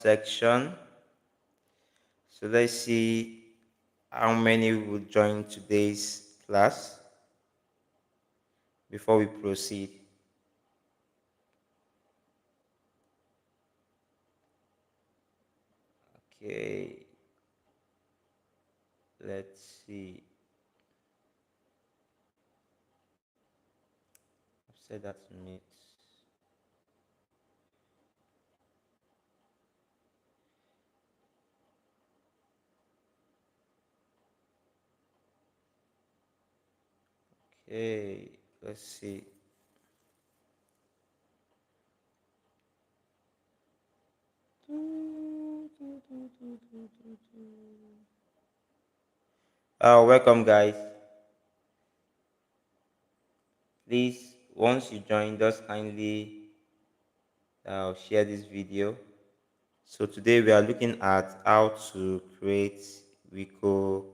section. So let's see how many will join today's class before we proceed. Okay, let's see. I've said that to me. Okay, let's see. Welcome, guys. Please, once you join, just kindly share this video. So today we are looking at how to create Rico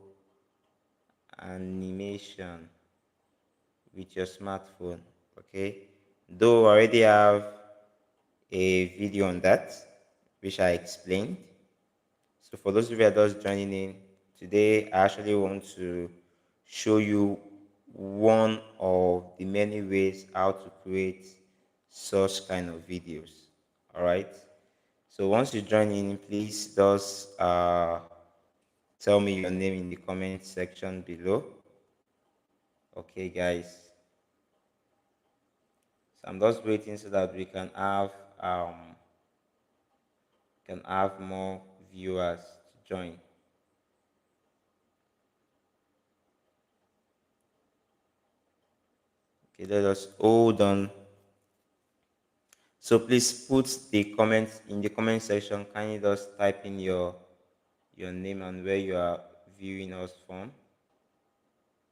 animation with your smartphone. Okay, though I already have a video on that, which I explained. So for those of you that are just joining in, today I actually want to show you one of the many ways how to create such kind of videos. All right. So once you join in, please just tell me your name in the comment section below. Okay, guys. So I'm just waiting so that we can have more viewers to join. Okay, let us hold on. So please put the comments in the comment section. Can you just type in your name and where you are viewing us from?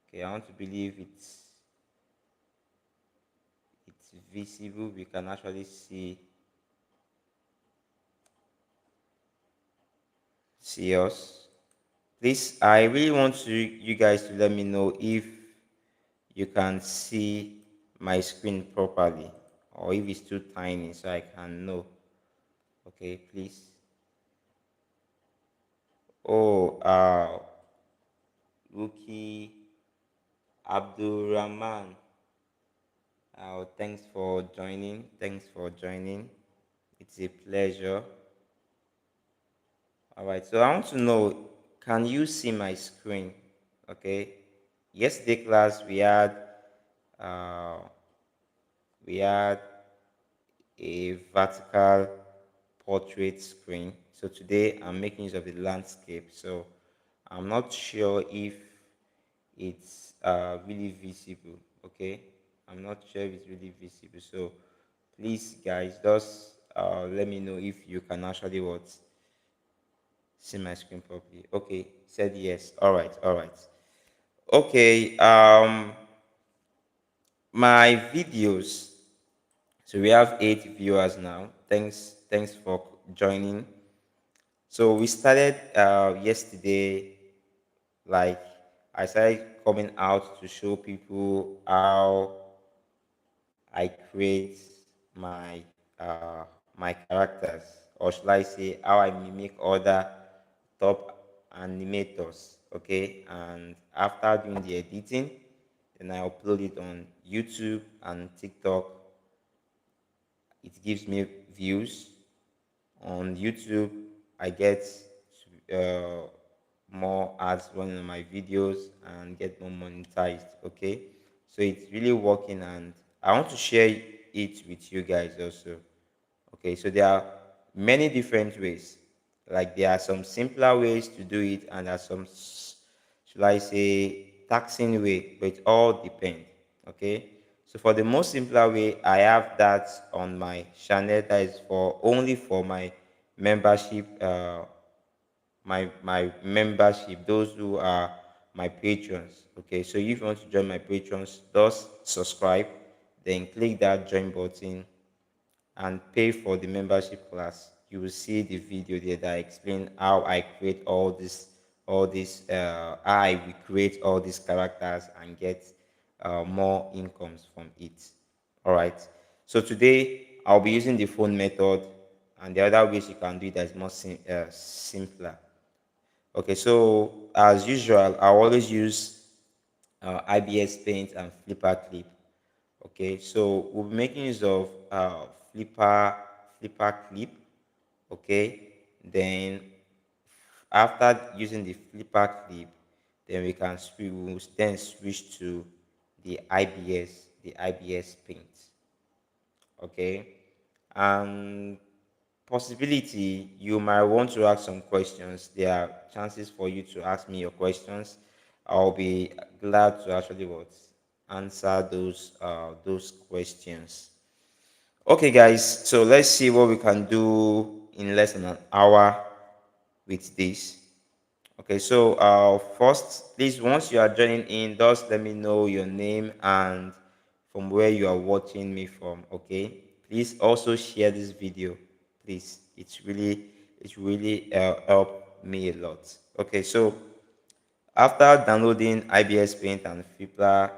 Okay, I want to believe it's visible. We can actually see us. Please, I really want you guys to let me know if you can see my screen properly or if it's too tiny so I can know. Okay, please. Oh, Rookie Abdul Rahman. Thanks for joining. Thanks for joining. It's a pleasure. All right. So I want to know, can you see my screen? Okay. Yesterday class uh, we had a vertical portrait screen. So today I'm making use of the landscape. So I'm not sure if it's really visible. Okay, I'm not sure if it's really visible. So please, guys, just let me know if you can actually see my screen properly. Okay, said yes. All right, all right. Okay, my videos. So we have 8 viewers now. Thanks for joining. So we started yesterday. Like I started coming out to show people how I create my my characters, or should I say, how I mimic other top animators. Okay, and after doing the editing, then I upload it on YouTube and TikTok. It gives me views. On YouTube, I get uh, more ads running on my videos and get more monetized. Okay, so it's really working, and I want to share it with you guys also. Okay, so there are many different ways. Like there are some simpler ways to do it, and there are some, should I say, taxing way, but it all depends. Okay, so for the most simpler way, I have that on my channel that is for only for my membership, my membership, those who are my patrons. Okay, so if you want to join my patrons, just subscribe, then click that join button and pay for the membership class. You will see the video there that I explain how I create I will create all these characters and get more incomes from it. All right. So today I'll be using the phone method. and the other ways you can do it that is more simpler. Okay, so as usual, I always use IBS Paint and Flipaclip. Okay, so we'll be making use of Flipaclip. Okay, then after using the Flipaclip, then we will then switch to the IBS Paint. Okay, and possibility you might want to ask some questions. There are chances for you to ask me your questions. I'll be glad to actually what answer those questions. Okay, guys, so let's see what we can do in less than an hour with this. Okay, so first, please, once you are joining in, just let me know your name and from where you are watching me from. Okay, please also share this video. Please, it's really help me a lot. Okay, so after downloading IBS Paint and Flipper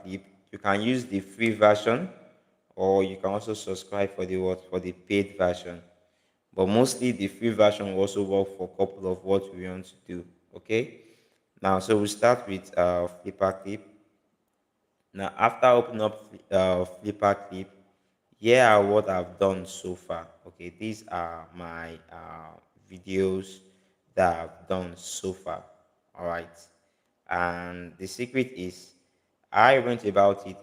Clip, you can use the free version, or you can also subscribe for the what for the paid version. But mostly the free version will also work for a couple of what we want to do. Okay. Now, so we start with Flipper Clip. Now, after opening up Flipper Clip, here are what I've done so far. Okay, these are my videos that I've done so far. All right, and the secret is I went about it.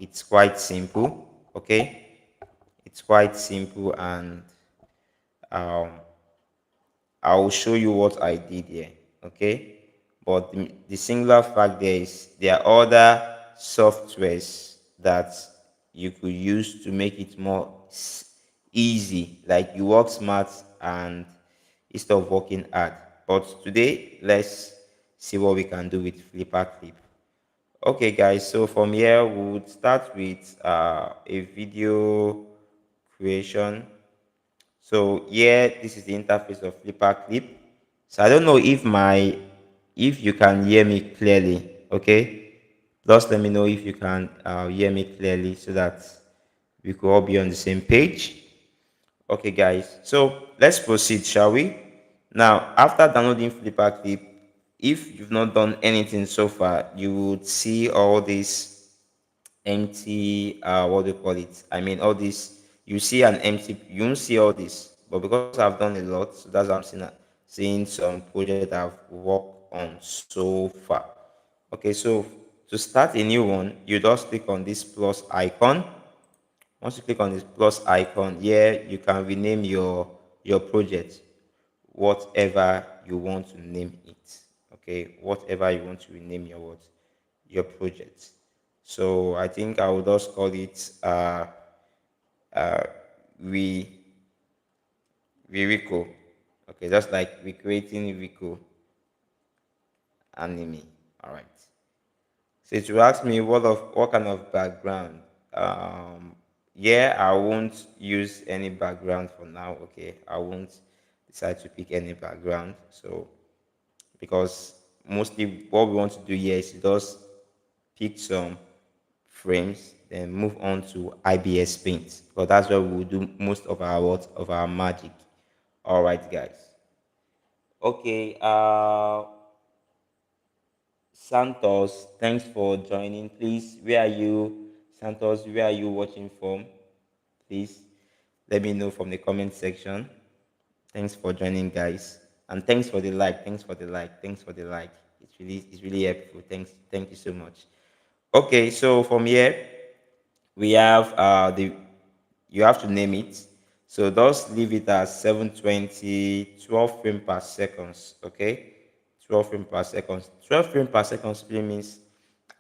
It's quite simple. Okay, it's quite simple, and um, I will show you what I did here. Okay, but the singular fact there is there are other softwares that you could use to make it more easy, like you work smart and instead of working hard. But today, let's see what we can do with Flipaclip. Okay, guys, so from here we would start with a video creation. So here, this is the interface of Flipaclip. So I don't know if you can hear me clearly. Okay, just let me know if you can hear me clearly so that we could all be on the same page. Okay, guys. So let's proceed, shall we? Now, after downloading Flipaclip, if you've not done anything so far, you would see all these empty what do you call it, I mean all this, you see an empty, you won't see all this, but because I've done a lot, so that's why I'm seeing some project I've worked on so far. Okay, so to start a new one, you just click on this plus icon. Once you click on this plus icon here, you can rename your project whatever you want to name it. Okay, whatever you want to rename your project. So I think I will just call it uh we Rico. Okay, just like recreating Rico anime. All right. So to ask me what kind of background, yeah, I won't use any background for now. Okay, I won't decide to pick any background. So because mostly what we want to do here is to just pick some frames, then move on to IBS Paint, because that's where we will do most of our of our magic. All right, guys. Okay. Santos, thanks for joining. Please, where are you, Santos? Where are you watching from? Please let me know from the comment section. Thanks for joining, guys, and thanks for the like. Thanks for the like. Thanks for the like. It's really helpful. Thank you so much. Okay, so from here we have the you have to name it. So just leave it as 720, 12 frames per seconds. Okay, 12 frames per second. 12 frames per second simply means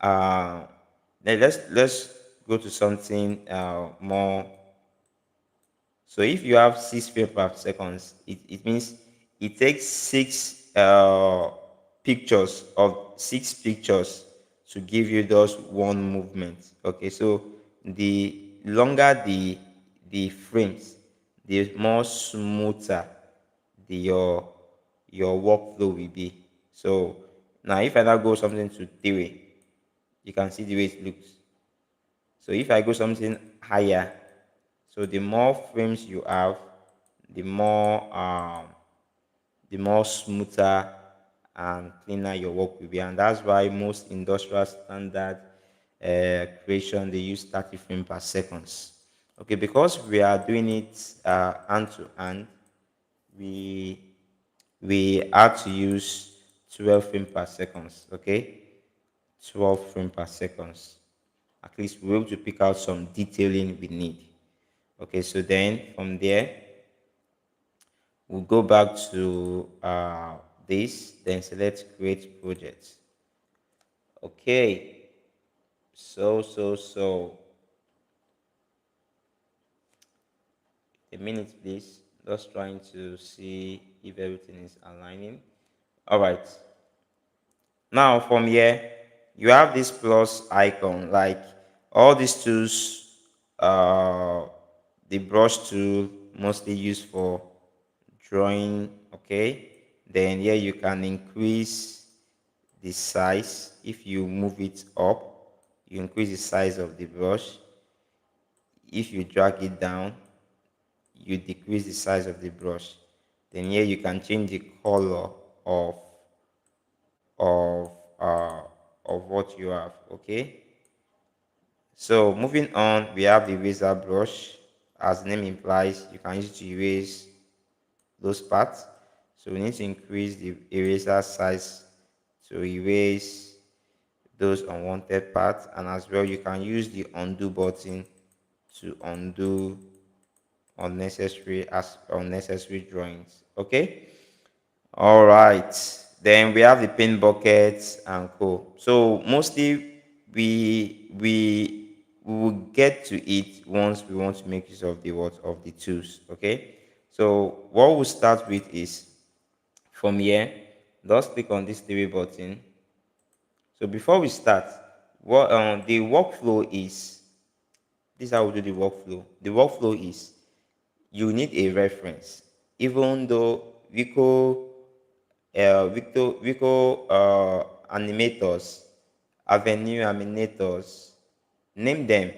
uh then let's go to something more. So if you have 6 frames per second, it means it takes six pictures to give you just one movement. Okay, so the longer the frames, the more smoother your workflow will be. So now if I now go something to 3, you can see the way it looks. So if I go something higher, So the more frames you have, the more smoother and cleaner your work will be. And that's why most industrial standard creation they use 30 frames per seconds. Okay, because we are doing it hand to hand, we had to use 12 frames per seconds. Okay, 12 frames per seconds. At least we're able to pick out some detailing we need. Okay, so then from there we'll go back to this, then select create project. Okay, so a minute please, just trying to see if everything is aligning. All right, now from here you have this plus icon, like all these tools, uh the brush tool mostly used for drawing. Okay, then here you can increase the size. If you move it up, you increase the size of the brush. If you drag it down, you decrease the size of the brush. Then here you can change the color of of uh of what you have. Okay, so moving on, we have the eraser brush. As the name implies, you can use it to erase those parts. So we need to increase the eraser size to erase those unwanted parts, and as well you can use the undo button to undo unnecessary drawings. Okay, all right, then we have the paint buckets and co. So mostly we will get to it once we want to make use of the what of the tools. Okay, so what we'll start with is from here, just click on this three button. So before we start, what the workflow is, this is how we do the workflow. The workflow is you need a reference. Even though Rico animators, Avenue animators, name them,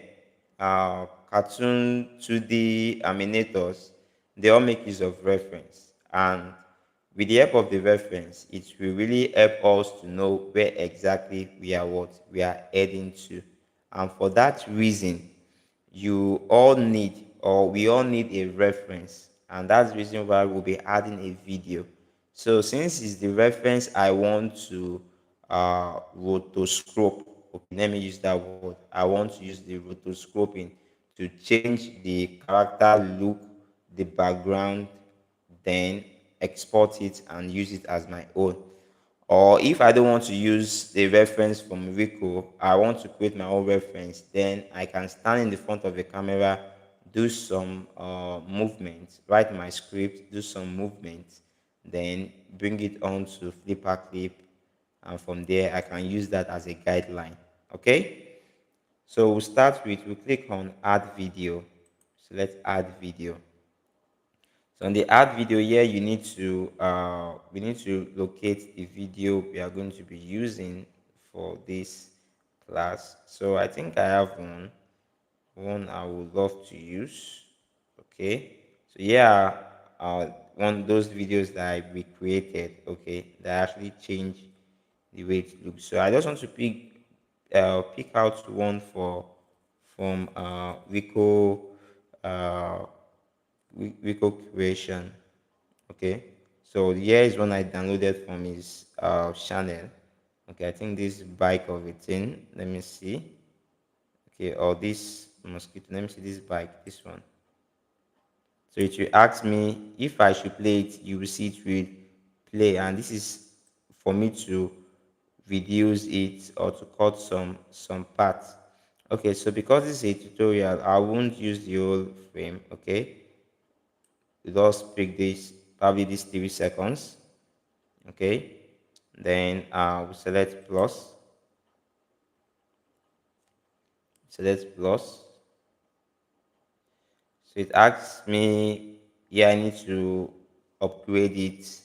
cartoon 2D animators, they all make use of reference. And with the help of the reference, it will really help us to know where exactly we are heading to. And for that reason, you all need, or we all need, a reference, and that's the reason why we'll be adding a video. So since it's the reference, I want to rotoscope. Okay, let me use that word. I want to use the rotoscoping to change the character look, the background, then export it and use it as my own. Or if I don't want to use the reference from Rico, I want to create my own reference, then I can stand in the front of the camera, do some movement, write my script, do some movement, then bring it on to Flipaclip, and from there I can use that as a guideline. Okay, so we'll click on add video. So let's add video. So on the add video here, you need to we need to locate the video we are going to be using for this class. So I think I have one I would love to use. Okay, so yeah, one of those videos that I recreated. Okay, that actually changed the way it looks. So I just want to pick out one from Rico, uh Rico creation. Okay, so here is one I downloaded from his channel. Okay, I think this bike of a thing. Let me see. Okay, or this mosquito. Let me see this bike. This one. So it will ask me if I should play it. You will see it will play, and this is for me to reduce it or to cut some parts. Okay, so because this is a tutorial, I won't use the whole frame. Okay, just pick this, probably this 3 seconds. Okay, then we select plus. So it asks me, yeah, I need to upgrade it.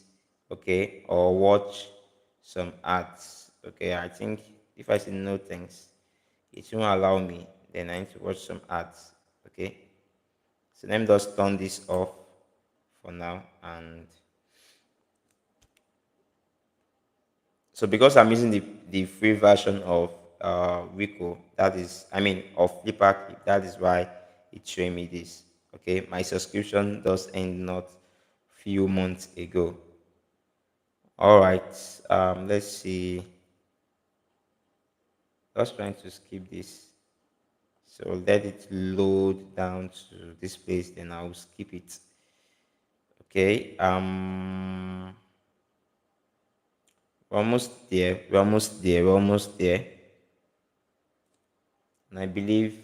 Okay, or watch some ads. Okay, I think if I say no thanks, it won't allow me. Then I need to watch some ads. Okay, So let me just turn this off for now. And so because I'm using the free version of Rico, that is, I mean, of Flipaclip, that is why it's showing me this. Okay, my subscription does end not few months ago. All right, let's see. Just trying to skip this. So let it load down to this place, then I'll skip it. Okay. We're almost there. We're almost there. We're almost there. And I believe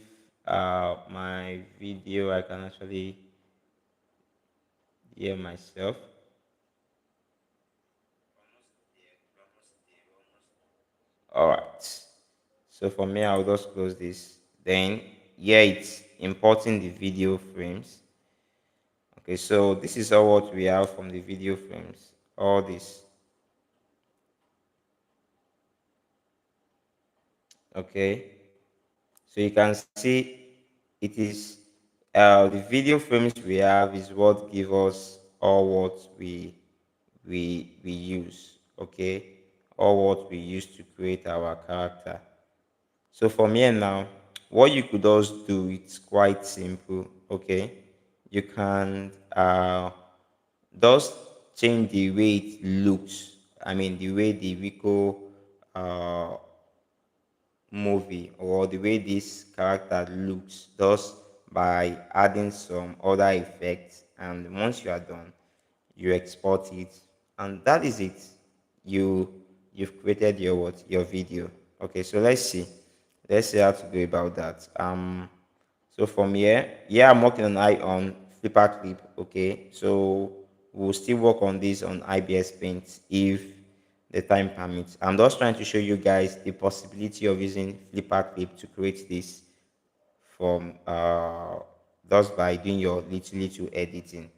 my video I can actually hear myself. All right. So for me, I'll just close this. Then yeah, it's importing the video frames. Okay, so this is all what we have from the video frames. All this. Okay. So you can see it is the video frames we have is what give us all what we use. Okay, all what we use to create our character. So from here now, what you could also do, it's quite simple. Okay, you can just change the way it looks. I mean, the way the Rico uh, movie or the way this character looks just by adding some other effects, and once you are done you export it, and that is it. You've created your what, your video. Okay, so let's see how to go about that. So from here, yeah, I'm working on Flipaclip. Okay, so we'll still work on this on IbisPaint if the time permits. I'm just trying to show you guys the possibility of using Flipaclip to create this from just by doing your little editing.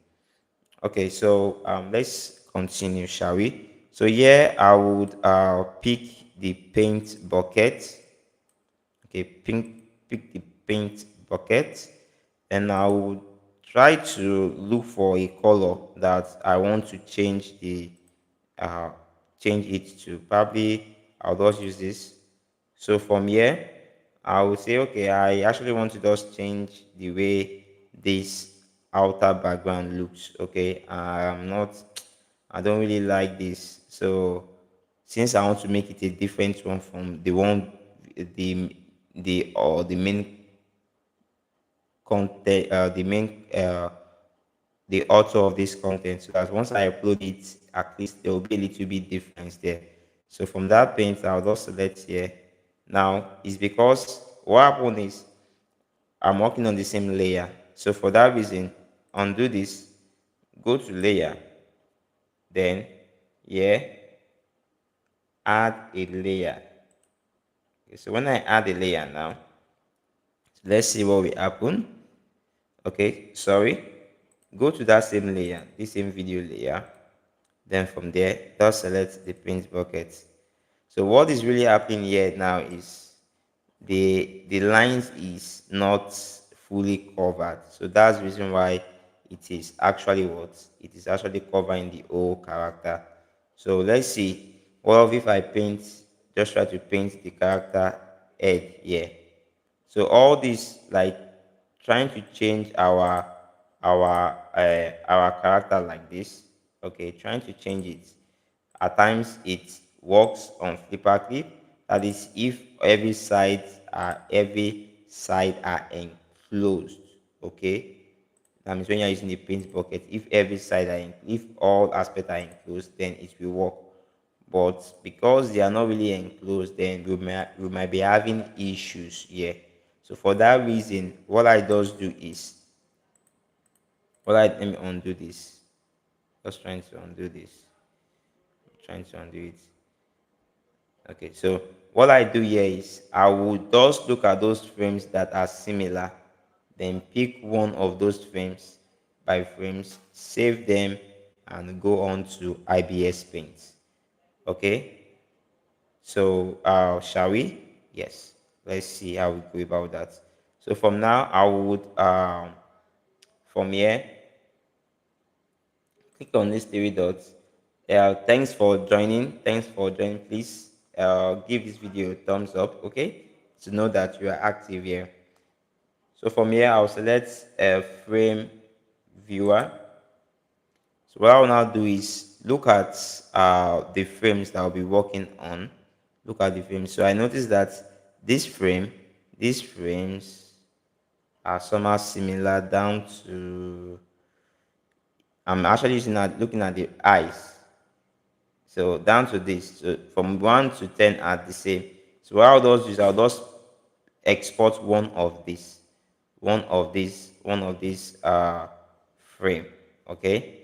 Okay, so let's continue, shall we? So here I would pick the paint bucket. Okay, pick the paint bucket, and I would try to look for a color that I want to uh, change it to. Probably I'll just use this. So from here, I would say, okay, I actually want to just change the way this outer background looks. Okay, I don't really like this. So since I want to make it a different one from the one, the the main content, the author of this content, so that once I upload it, at least there will be a little bit difference there. So from that paint, I'll just select here. Now it's because what happened is I'm working on the same layer. So for that reason, undo this, go to layer, then yeah, add a layer. Okay, so when I add a layer now, let's see what will happen. Okay, sorry. Go to that same layer, this same video layer. Then from there, just select the paint bucket. So what is really happening here now is the lines is not fully covered. So that's the reason why it is actually what? It is actually covering the whole character. So let's see. What if I paint, just try to paint the character head here. So all this, like trying to change our character like this. Okay, trying to change it. At times it works on Flipaclip. That is, if every side are enclosed. Okay, that means when you're using the paint bucket, if if all aspects are enclosed, then it will work. But because they are not really enclosed, then we might be having issues here. So for that reason, what I just do is, let me undo this. Just trying to undo this. Trying to undo it. Okay, so what I do here is I will just look at those frames that are similar, then pick one of those frames by frames, save them, and go on to IbisPaint. Okay, so shall we? Yes. Let's see how we go about that. So from now, I would from here, click on these three dots. Thanks for joining. Thanks for joining. Please give this video a thumbs up, okay, to know that you are active here. So from here, I'll select frame viewer. So what I'll now do is look at the frames that I'll be working on. Look at the frames. So I noticed that these frames are somehow similar down to. I'm actually looking at the eyes. So down to this, so from 1 to 10 are the same. So what I'll just use, I'll just export one of these frame. Okay.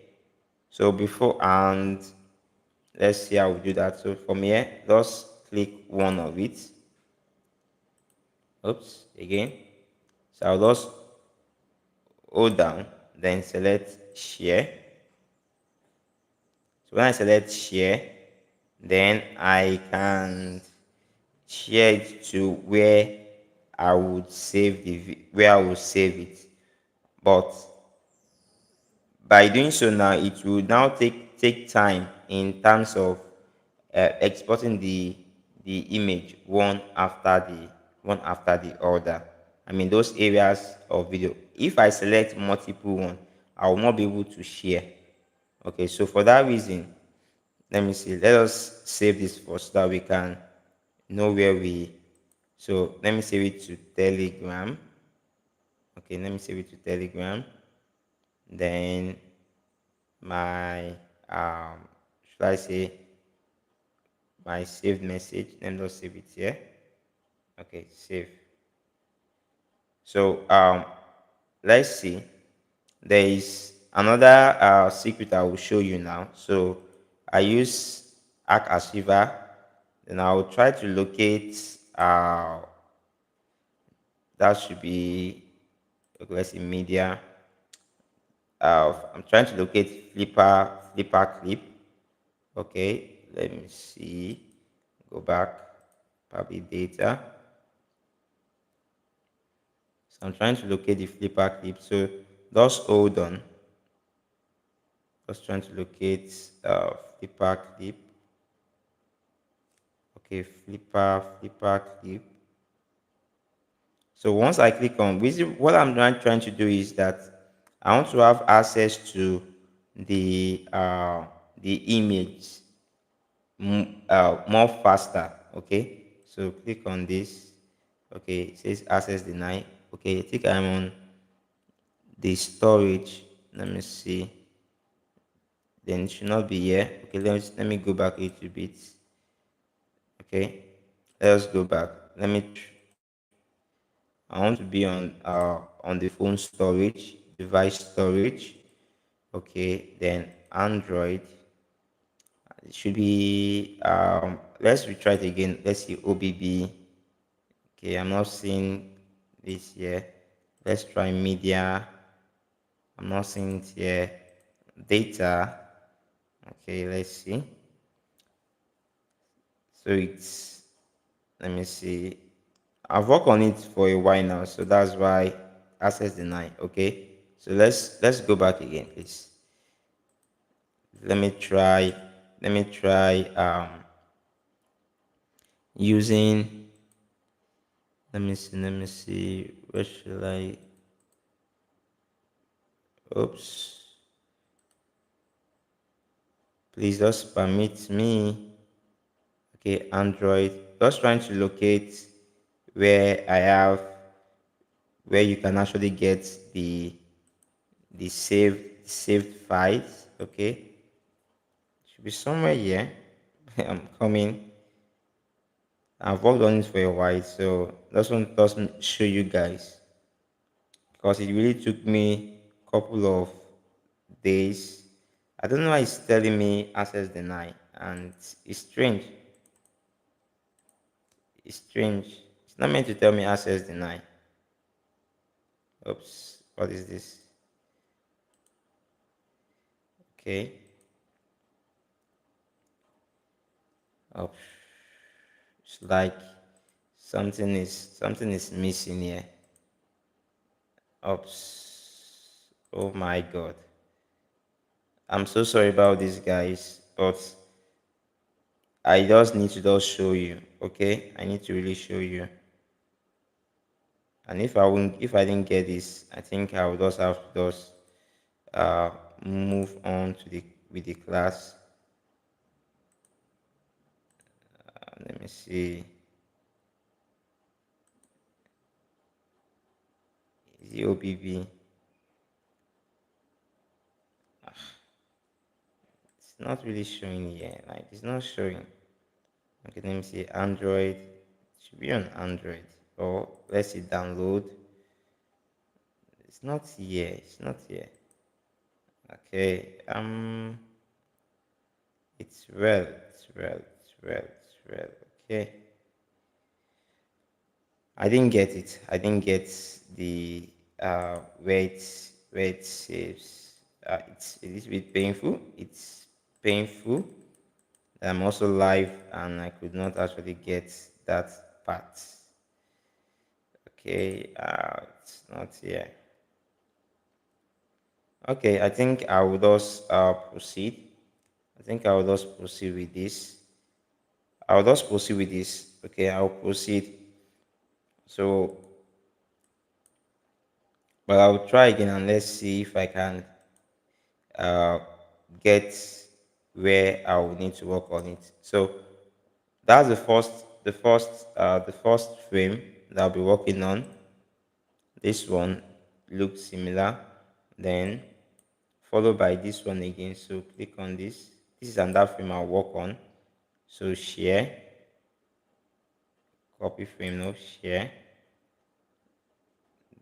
So before and let's see how we do that. So from here, just click one of it. Oops, again. So I'll just hold down, then select share. So when I select share, then I can share it to where I would save where I will save it. But by doing so now, it will now take time in terms of exporting the image one after the other. I mean those areas of video. If I select multiple one, I will not be able to share. Okay, so for that reason, let me see. Let us save this first so that we can know where we. So let me save it to Telegram. Okay, let me save it to Telegram. Then my should I say my saved message. Let me just save it here. Okay, save. So let's see. There is another secret I will show you now. So I use Arc Archiver. Then I will try to locate that should be, okay, let's see, media. I'm trying to locate Flipaclip. Okay, let me see. Go back, public data. So I'm trying to locate the Flipaclip. So just hold on. Just trying to locate Flipaclip. Okay, Flipaclip. So once I click on, what I'm trying to do is that I want to have access to the image more faster. Okay, so click on this. Okay, it says access denied. Okay, I think I'm on the storage. Let me see. Then it should not be here. Okay, let me go back a little bit. Okay, let's go back. I want to be on the phone storage, device storage. Okay, then Android. It should be let's retry it again. Let's see OBB. Okay, I'm not seeing this here. Let's try media. I'm not seeing it here. Data. Okay, let's see. So it's, let me see. I've worked on it for a while now, so that's why access denied. Okay, so let's go back again, please. Let me try. Let me try using. Let me see. Let me see. Where should I? Oops. Please just permit me. Okay, Android. Just trying to locate where I have where you can actually get the saved files. Okay, should be somewhere here. I'm coming. I've worked on it for a while, so that's one doesn't show you guys because it really took me a couple of days. I don't know why it's telling me access denied, and it's strange. It's strange. It's not meant to tell me access denied. Oops, what is this? Okay. Oh, it's like something is missing here. Oops. Oh my god. I'm so sorry about this, guys, but I just need to just show you. Okay, I need to really show you. And if I didn't get this, I think I would just have to just uh move on to the with the class. Let me see. Is the OBB? It's not really showing here. Like it's not showing. Okay, let me see. Android. It should be on Android. Or let's see download. It's not here. It's not here. Okay. It's well. It's well. It's well. It's well. Okay. I didn't get it. I didn't get the where it saves. It's a little bit painful. It's painful. I'm also live and I could not actually get that part. Okay, it's not here. Okay, I think I will just proceed. I think I will just proceed with this. I'll just proceed with this. Okay, I'll proceed. So, but I'll try again and let's see if I can uh, get where I will need to work on it. So that's the first frame that I'll be working on. This one looks similar, then followed by this one again. So click on this. This is another frame I'll work on. So share, copy frame, no share.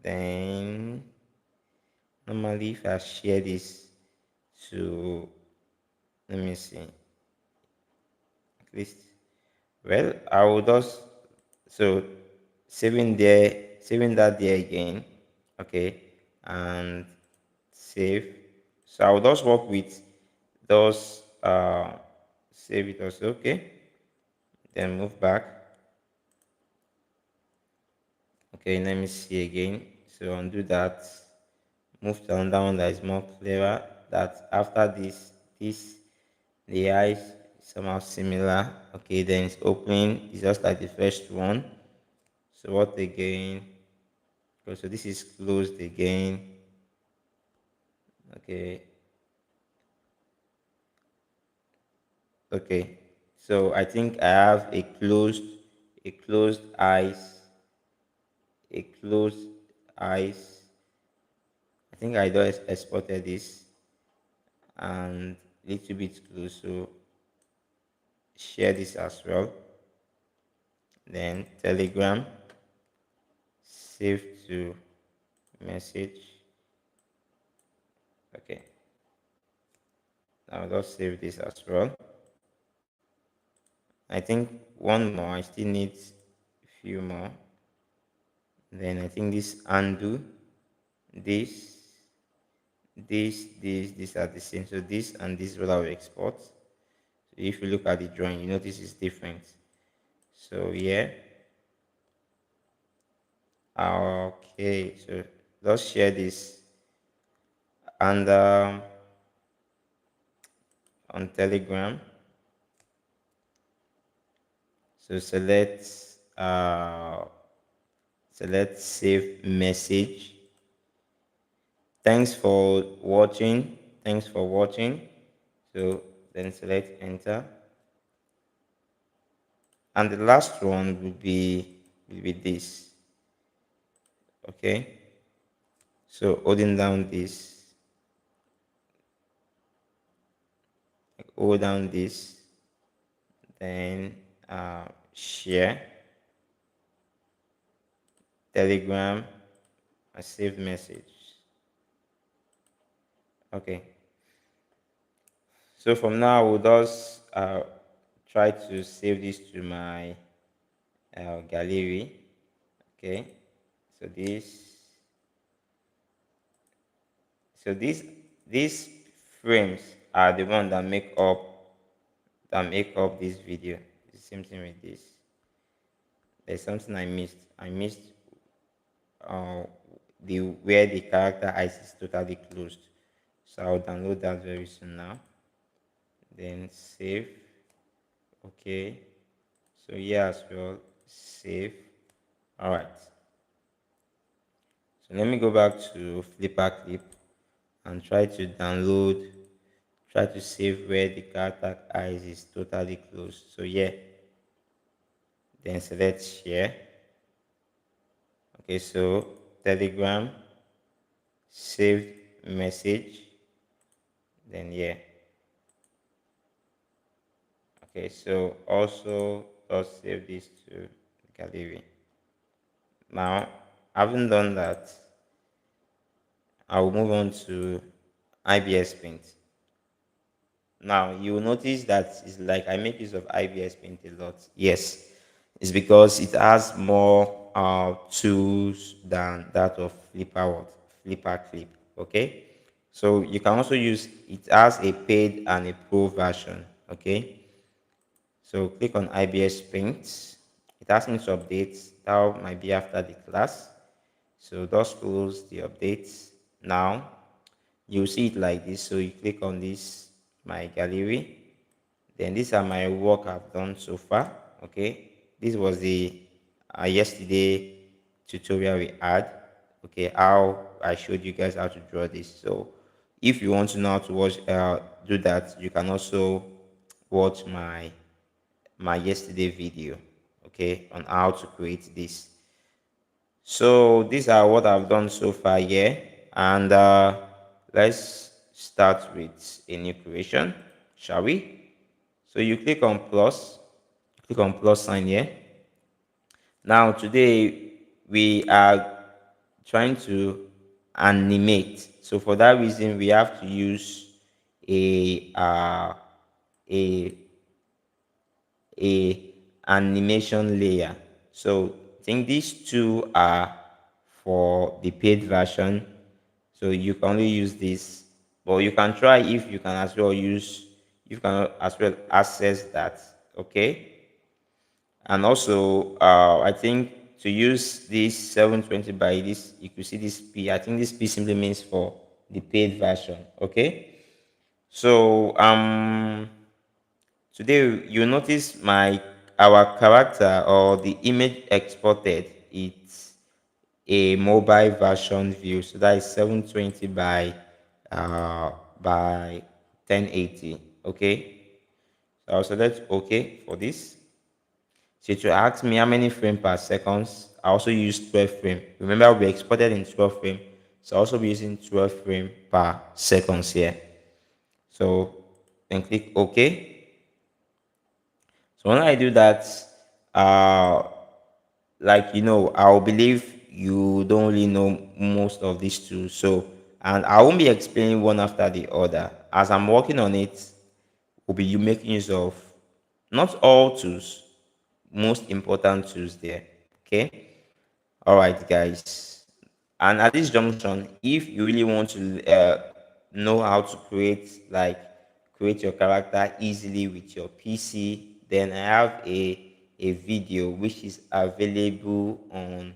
Then normally if I share this to, let me see, at least, well, I will just, so saving that there again, okay, and save. So I will just work with those, save it also, okay, then move back. Okay, let me see again. So undo that, move to another one that is more clearer, that after this the eyes somehow similar. Okay, then it's opening, it's just like the first one. So what again? Okay, so this is closed again. Okay, okay, so I think I have a closed eyes, a closed eyes. I think I just exported this and little bit close, so share this as well. Then Telegram, save to message. Okay, now just save this as well. I think one more. I still need a few more. Then I think this undo, this, this are the same. So this and this will have export. So if you look at the drawing, you notice it's different. So yeah. Okay. So let's share this and on Telegram. So select save message. Thanks for watching. Thanks for watching. So then select enter. And the last one will be this. Okay. So holding down this, hold down this, then share, Telegram, a saved message. Okay. So from now, I will just try to save this to my gallery. Okay. So these frames are the one that make up this video. The same thing with this. There's something I missed. I missed uh, the where the character eyes is totally closed. So I'll download that very soon now. Then save. Okay. So yeah, as well, save. All right. So let me go back to Flipaclip and try to download, try to save where the character eyes is totally closed. So yeah, then select share. Okay, so Telegram, saved message. Then yeah. Okay, so also let's save this to gallery. Now, having done that, I will move on to IBS Paint. Now you will notice that it's like I make use of IBS Paint a lot. Yes, it's because it has more tools than that of Flipper Clip. Okay, so you can also use it as a paid and a pro version. Okay, so click on IBS Paint. It asks me to update. That might be after the class. So just close the updates now. You see it like this. So you click on this, my gallery. Then these are my work I've done so far. Okay, this was the yesterday tutorial we had. Okay, how I showed you guys how to draw this. So if you want to know how to do that, you can also watch my yesterday video. Okay, on how to create this. So these are what I've done so far here, and let's start with a new creation, shall we? So you click on plus sign here. Now today we are trying to animate. So for that reason, we have to use a a a animation layer. So I think these two are for the paid version. So you can only use this, but you can try if you can as well use, you can as well access that. Okay, and also I think to use this 720 by this, you could see this P. I think this P simply means for the paid version. Okay, so today you notice my our character or the image exported, it's a mobile version view. So that is 720 by 1080. Okay. So I'll select OK for this. So to ask me how many frames per second, I also use 12 frame. Remember we exported in 12 frame. So I'll also be using 12 frame per seconds here. So then click OK. So when I do that, uh, like I'll believe you don't really know most of these tools. So and I won't be explaining one after the other. As I'm working on it, will be you making use of not all tools, most important tools there. Okay. All right, guys. And at this junction, if you really want to know how to create your character easily with your PC, then I have a video which is available on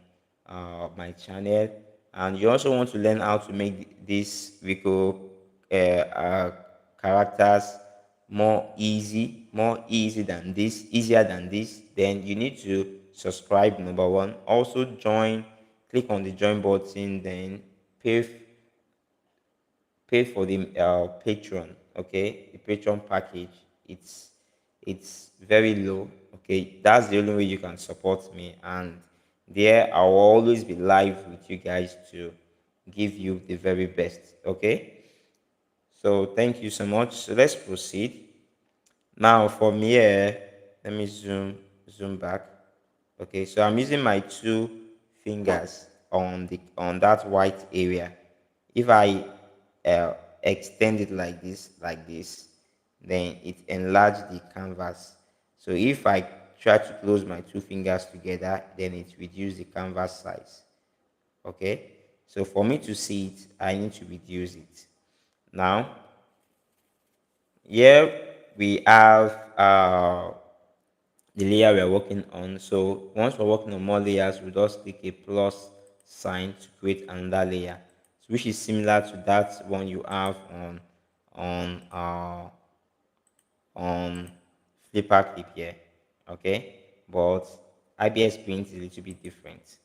my channel. And you also want to learn how to make this Rico characters easier than this, then you need to subscribe, number one. Also join, click on the join button, then pay pay for the Patreon. Okay, the Patreon package, it's very low. Okay, that's the only way you can support me, and there I will always be live with you guys to give you the very best. Okay, so thank you so much. So let's proceed. Now from here, let me zoom back. Okay, so I'm using my two fingers on that white area. If I extend it like this, then it enlarge the canvas. So if I try to close my two fingers together, then it reduce the canvas size. Okay, so for me to see it, I need to reduce it. Now here we have the layer we're working on. So once we're working on more layers, we just click a plus sign to create another layer, which is similar to that one you have on uh on Flipaclip here. Okay, but IBS Paint is a little bit different.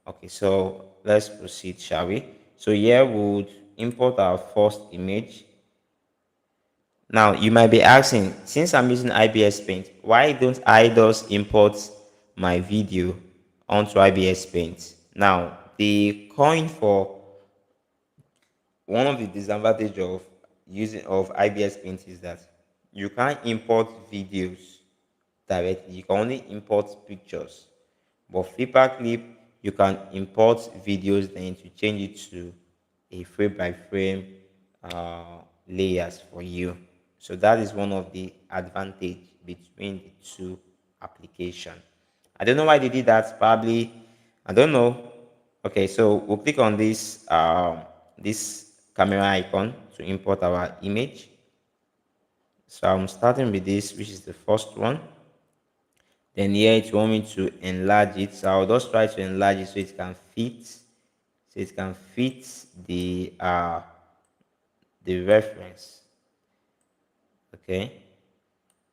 Okay, so let's proceed, shall we? So here we would import our first image. Now you might be asking, since I'm using IBS Paint, why don't I just import my video onto IBS Paint? Now the coin for one of the disadvantage of using of IBS Paint is that you can't import videos directly. You can only import pictures. But Flipaclip, you can import videos then to change it to a frame by frame layers for you. So that is one of the advantage between the two application. I don't know why they did that. Probably, I don't know. Okay, so we'll click on this camera icon to import our image. So I'm starting with this, which is the first one. Then here it want me to enlarge it. So I'll just try to enlarge it so it can fit. So it can fit the reference. Okay.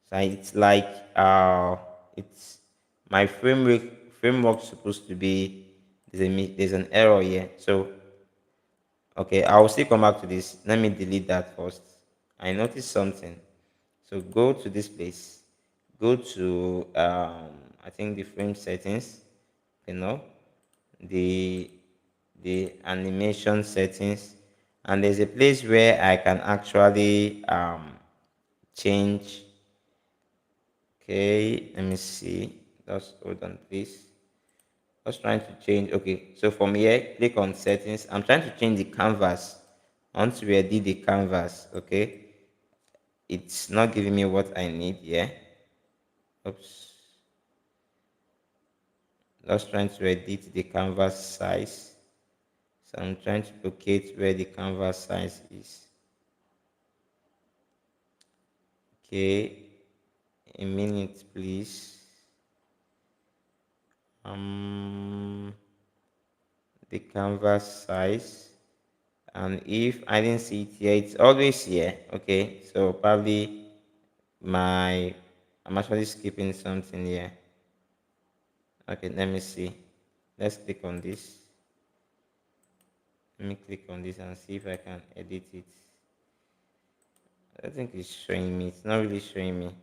So it's like it's my framework supposed to be there's an error here. So okay, I'll still come back to this. Let me delete that first. I noticed something. So go to this place. Go to I think the frame settings. You know, the animation settings, and there's a place where I can actually change. Okay, let me see. Just hold on, please. Just trying to change. Okay, so from here, click on settings. I'm trying to change the canvas. Once we edit the canvas, okay, it's not giving me what I need here. Oops. Just trying to edit the canvas size. So I'm trying to locate where the canvas size is. Okay, a minute, please. Um, the canvas size, and if I didn't see it here, it's always here. Okay, so probably my I'm actually skipping something here. Okay, let me see. Let's click on this. Let me click on this and see if I can edit it. I think it's showing me. It's not really showing me.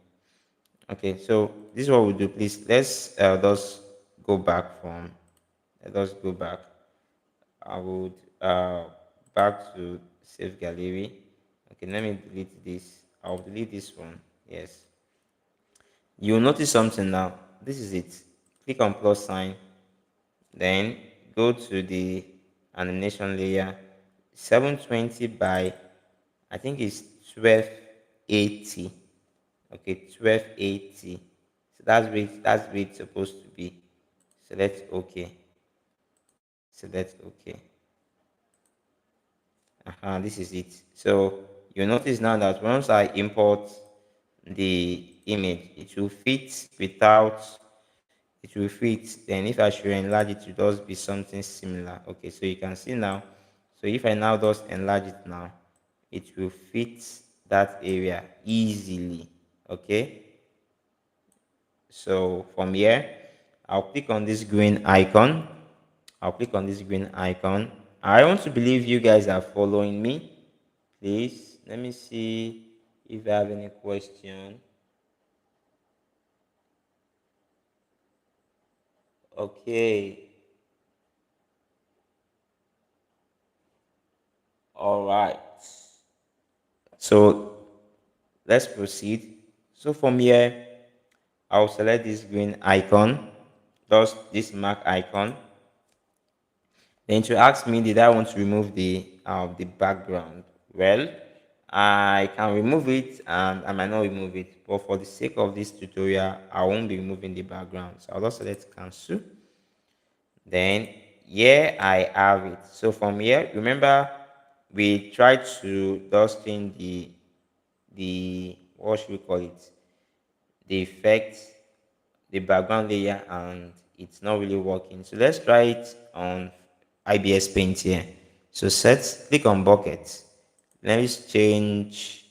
Okay, so this is what we do. Please, let's just go back from. Let us go back. I would back to save gallery. Okay, let me delete this. I'll delete this one. Yes. You'll notice something now. This is it. Click on plus sign. Then go to the animation layer. 720 by I think it's 1280. Okay, 1280. So that's where it's supposed to be. Select OK. Select OK. This is it. So you notice now that once I import the image, it will fit without it will fit. Then if I should enlarge it, it will just be something similar. Okay, so you can see now. So if I now just enlarge it now, it will fit that area easily. Okay, so from here, I'll click on this green icon. I'll click on this green icon. I want to believe you guys are following me. Please, let me see if I have any question. Okay. All right. So let's proceed. So from here, I'll select this green icon, just this mark icon. Then to ask me, did I want to remove the background? Well, I can remove it and I might not remove it, but for the sake of this tutorial, I won't be removing the background. So I'll just select cancel. Then here I have it. So from here, remember we tried to just change the what should we call it? The effect, the background layer, and it's not really working. So let's try it on IBS Paint here. So click on bucket. Let me change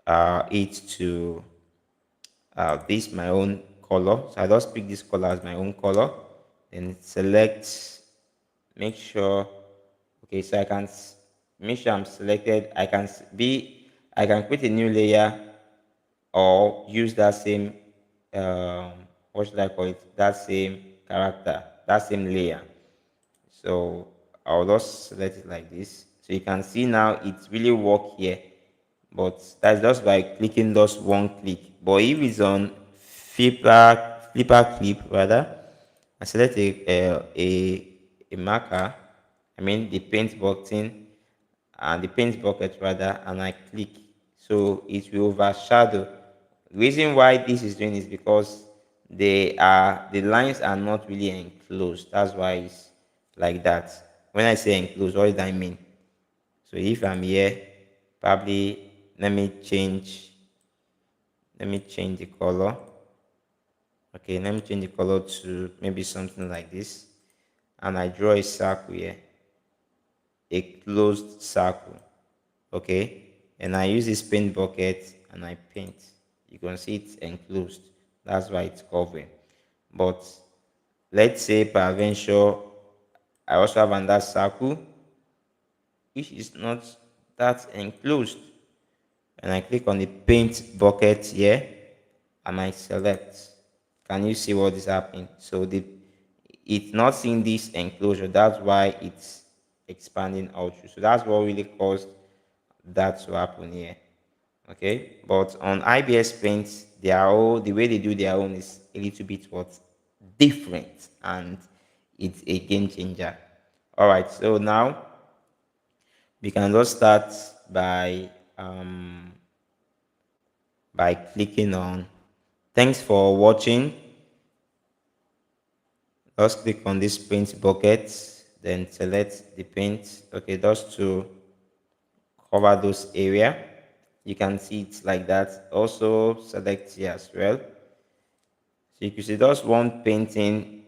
it to this my own color. So I just pick this color as my own color. Then select, make sure, okay, so make sure I'm selected. I can create a new layer or use that same, what should I call it? That same character, that same layer. So I'll just select it like this. So you can see now it really work here, but that's just by clicking just one click. But if it's on Flipaclip rather, I select a marker, I mean the paint button and the paint bucket rather, and I click, so it will overshadow. The reason why this is doing is because the lines are not really enclosed. That's why it's like that. When I say enclosed, what does that mean? So if I'm here, probably let me change the color. Okay, let me change the color to maybe something like this, and I draw a circle here, a closed circle. Okay, and I use this paint bucket and I paint. You can see it's enclosed. That's why it's covering. But let's say peradventure I also have another circle which is not that enclosed, and I click on the paint bucket here and I select. Can you see what is happening? So it's not seeing this enclosure. That's why it's expanding out. So that's what really caused that to happen here. Okay, but on IBS Paint, the way they do their own is a little bit what different, and it's a game changer. All right, so now we can just start um by clicking on. Thanks for watching. Just click on this paint bucket, then select the paint. Okay, just to cover those area. You can see it like that. Also select here as well. So you can see just one painting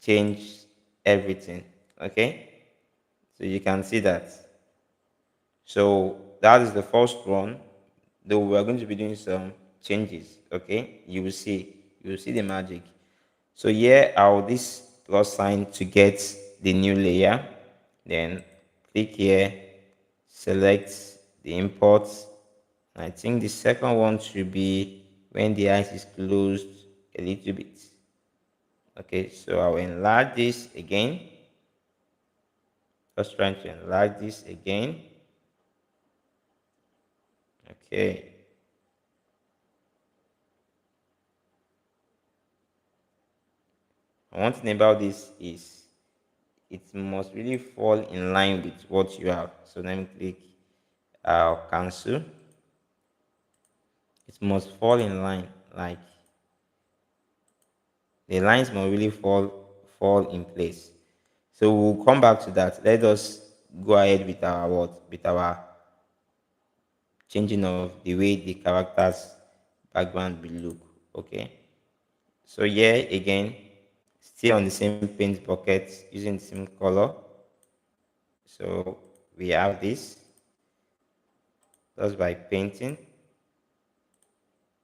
change everything. Okay, so you can see that. So that is the first one. Though we are going to be doing some changes. Okay, you will see the magic. So here I'll this plus sign to get the new layer. Then click here, select the import. I think the second one should be when the eyes is closed a little bit. Okay, so I'll enlarge this again. Just trying to enlarge this again. Okay. And one thing about this is it must really fall in line with what you have. So let me click cancel. It must fall in line, like the lines must really fall in place. So we'll come back to that. Let us go ahead with our with our changing of the way the characters background will look. Okay, so here again, still on the same paint bucket using the same color. So we have this just by painting.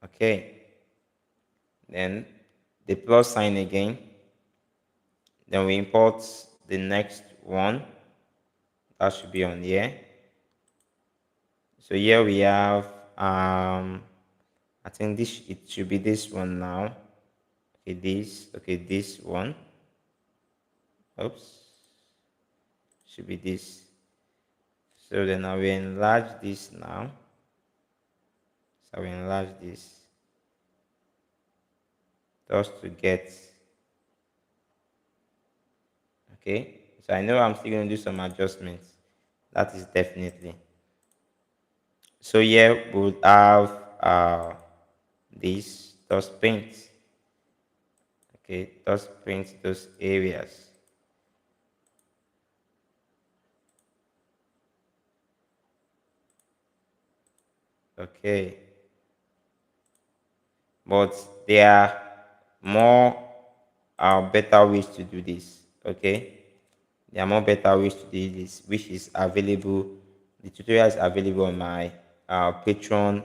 Okay, then the plus sign again. Then we import the next one. That should be on here. So here we have I think this it should be this one now. Okay, this one. Oops. Should be this. So then I will enlarge this now. So I will enlarge this just to get. Okay, so I know I'm still going to do some adjustments. That is definitely. So here we would have this dust paint. Okay, dust paint those areas. Okay, but there are more better ways to do this. Okay, There are more better ways to do this, which is available. The tutorial is available on my Patreon,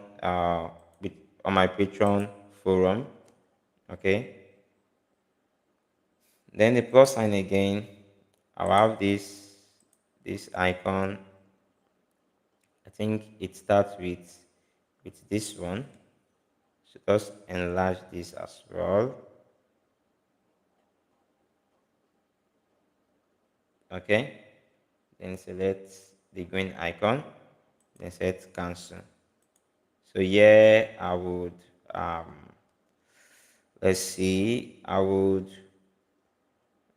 with, on my Patreon forum. Okay. Then the plus sign again. I'll have this icon. I think it starts with this one. So just enlarge this as well. Okay. Then select the green icon. Then set cancel. So here I would let's see, I would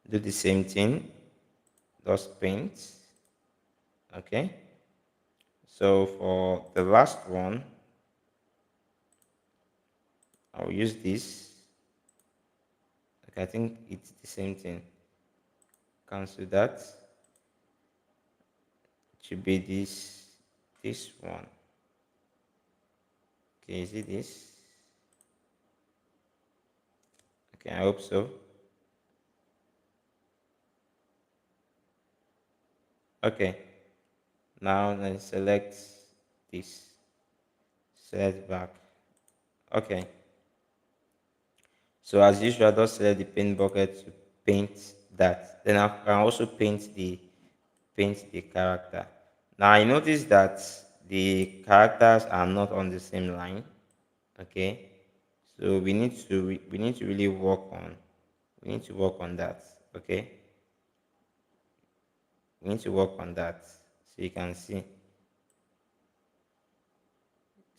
do the same thing. Just paint. Okay. So for the last one, I'll use this. Okay, I think it's the same thing. Cancel that. It should be this one. Okay, is it this? Okay, I hope so. Okay, now let's select this. Select back. Okay. So as usual, just select the paint bucket to paint that. Then I can also paint the character. Now I notice that the characters are not on the same line. Okay, so we need to really work on that. Okay, we need to work on that. So you can see,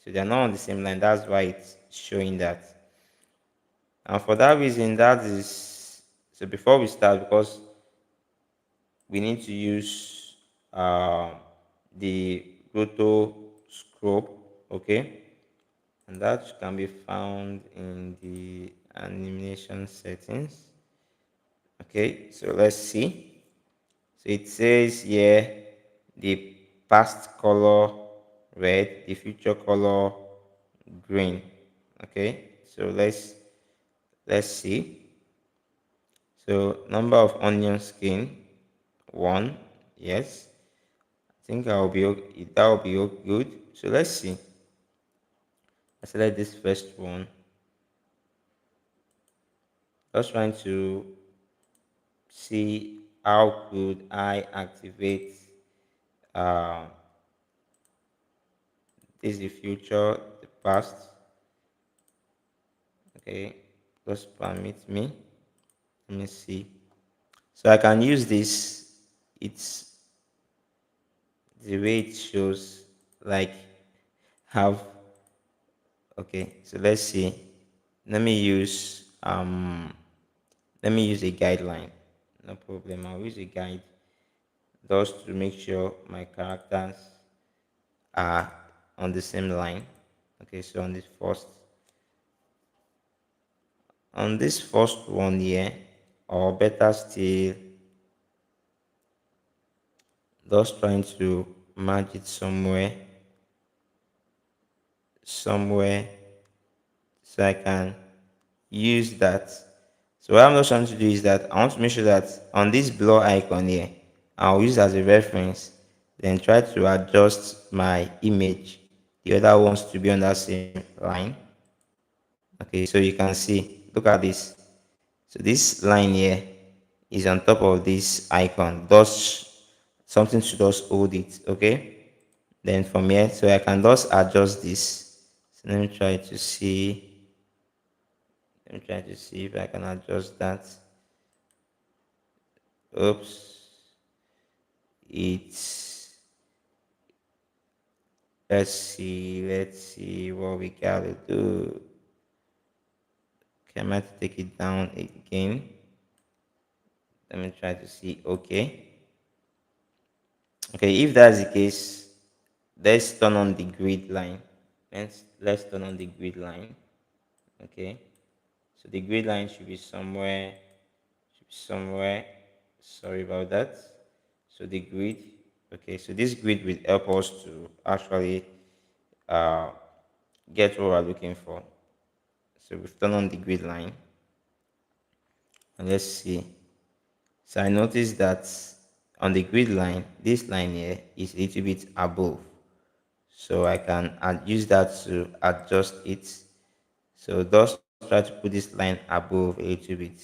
so they're not on the same line. That's why it's showing that. And for that reason, that is, so before we start, because we need to use uh, the roto scrub. Okay, and that can be found in the animation settings. Okay, so let's see. So it says here the past color red, the future color green. Okay, so let's see. So number of onion skin, one. Yes, I think that will be good. So let's see. I select this first one. Just trying to see how could I activate uh, this is the future, the past. Okay, just permit me. Let me see. So I can use this. It's the way it shows, like have. Okay, so let's see. Let me use let me use a guideline. No problem. I'll use a guide just to make sure my characters are on the same line. Okay, so on this first one here, or better still, just trying to merge it somewhere so I can use that. So what I'm just trying to do is that I want to make sure that on this blur icon here, I'll use as a reference, then try to adjust my image, the other ones to be on that same line. Okay, so you can see, look at this. So this line here is on top of this icon. Thus, something should just hold it. Okay. Then from here, so I can just adjust this. So let me try to see. Let me try to see if I can adjust that. Oops. It's let's see what we gotta do. Okay, I might take it down again. Let me try to see. Okay. Okay, if that's the case, let's turn on the grid line. Let's turn on the grid line. Okay. So the grid line should be somewhere. Sorry about that. So the grid. Okay, so this grid will help us to actually uh, get what we're looking for. So we've turned on the grid line. And let's see. So I noticed that on the grid line, this line here is a little bit above, so I can use that to adjust it. So just try to put this line above a little bit,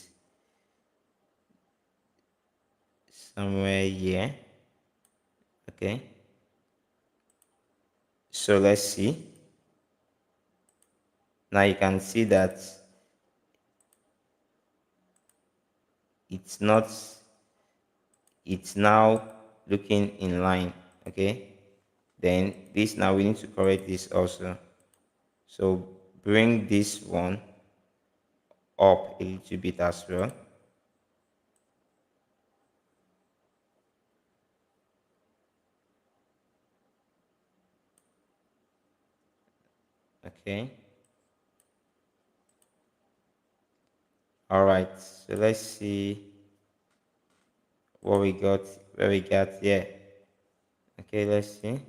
somewhere here. Okay, so let's see. Now you can see that it's not, it's now looking in line. Okay, then this, now we need to correct this also. So bring this one up a little bit as well. Okay, all right, so let's see what we got, where we got here. Okay, let's see.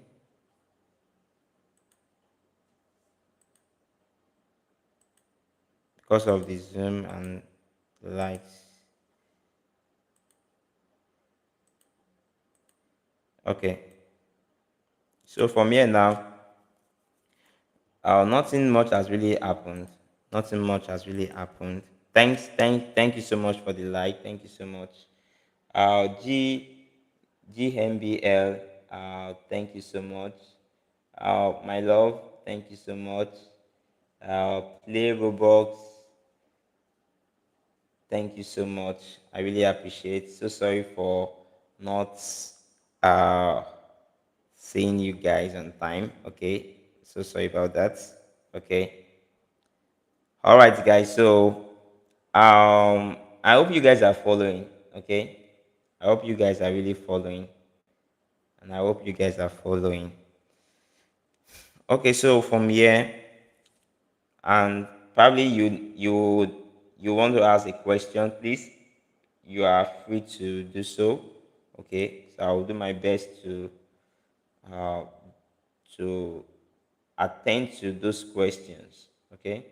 Because of the zoom and the lights. Okay, so from here now, nothing much has really happened. Nothing much has really happened. Thank you so much for the like. Thank you so much. G GMBL, thank you so much. My love, thank you so much. Play Roblox, thank you so much. I really appreciate. So sorry for not uh seeing you guys on time. Okay, so sorry about that. Okay, all right, guys. So I hope you guys are following. Okay, I hope you guys are really following, and I hope you guys are following. Okay, so from here, and probably you want to ask a question, please. You are free to do so. Okay, so I will do my best uh, to attend to those questions. Okay,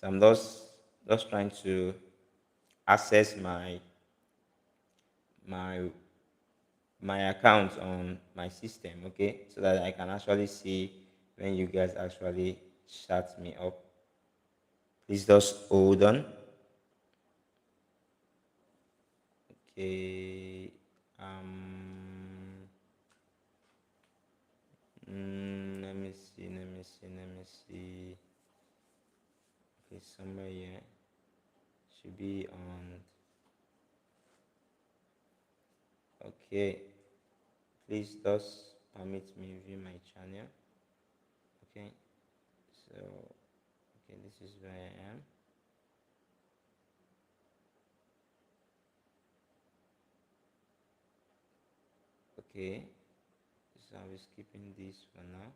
so I'm just trying to access my my account on my system. Okay, so that I can actually see when you guys actually chat me up. Please just hold on. Okay. Um. Let me see. Let me see. Let me see. Okay, somewhere here should be on. Okay. Please just permit me view my channel. Okay. So, okay, this is where I am. Okay. So I will skipping this for now.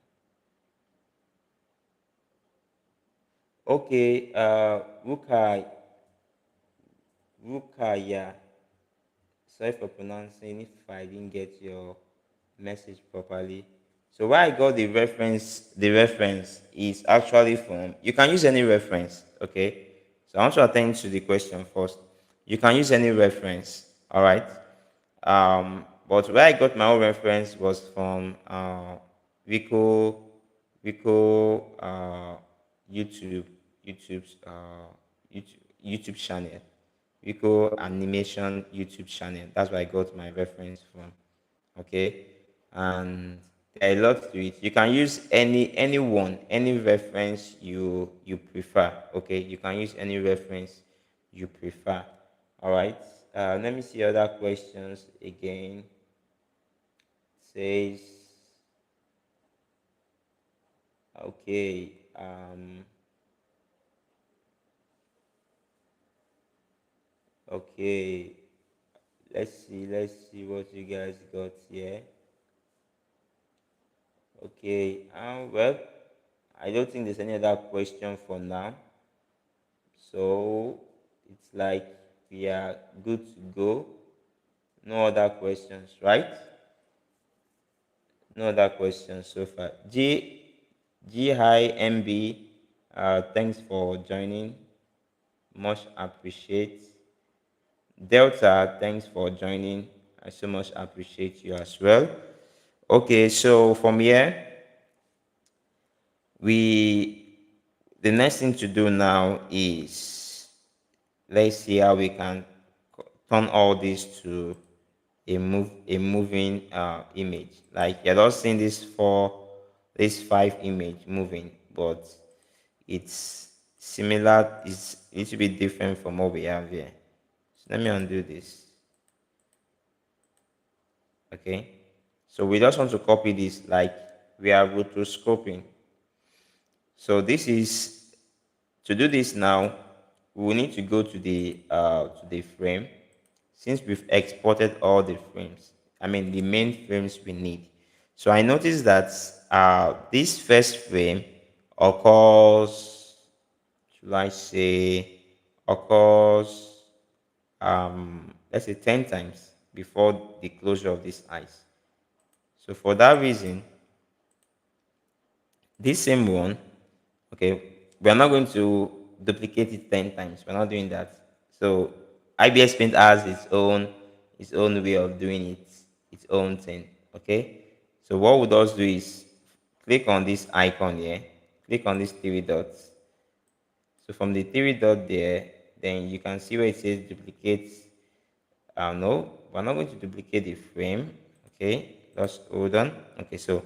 Okay. Rukaya. Sorry for pronouncing if I didn't get your message properly. So where I got the reference is actually from, you can use any reference, okay? So I want to attend to the question first. You can use any reference, all right? But where I got my own reference was from Rico, Rico YouTube, YouTube's YouTube channel. Rico Animation YouTube channel. That's where I got my reference from. Okay, and there are a lot to it. You can use any reference you prefer. Okay, you can use any reference you prefer. All right. Let me see other questions again. Says okay. Okay. Let's see what you guys got here. Okay. Well, I don't think there's any other question for now. So it's like we are good to go. No other questions, right? No other questions so far. GIMB, thanks for joining. Much appreciate. Delta, thanks for joining. I so much appreciate you as well. Okay, so from here, we the next thing to do now is let's see how we can turn all this to a moving image. Like you're not seeing this five image moving, but it's similar. It's a little bit different from what we have here. So let me undo this. Okay, so we just want to copy this like we are rotoscoping. So this is to do this now. We will need to go to the frame since we've exported all the frames. I mean the main frames we need. So I noticed that this first frame occurs, should I say, occurs let's say 10 times before the closure of this eyes. So for that reason, this same one, okay, we are not going to duplicate it 10 times. We're not doing that. So IBS Paint has its own way of doing it, its own thing. Okay. So what we just do is click on this icon here, click on these three dots. So from the three dot there, then you can see where it says duplicate. No, we're not going to duplicate the frame. Okay, just hold on. Okay, so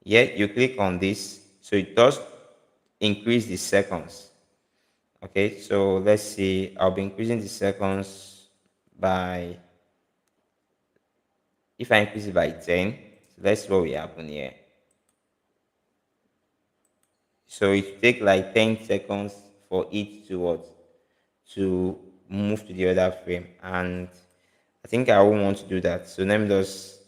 yeah, you click on this, so it does increase the seconds. Okay, so let's see, I'll be increasing the seconds by, if I increase it by 10, so let's see what will happen here. So it take like 10 seconds for it to what, to move to the other frame, and I think I won't want to do that. So let me just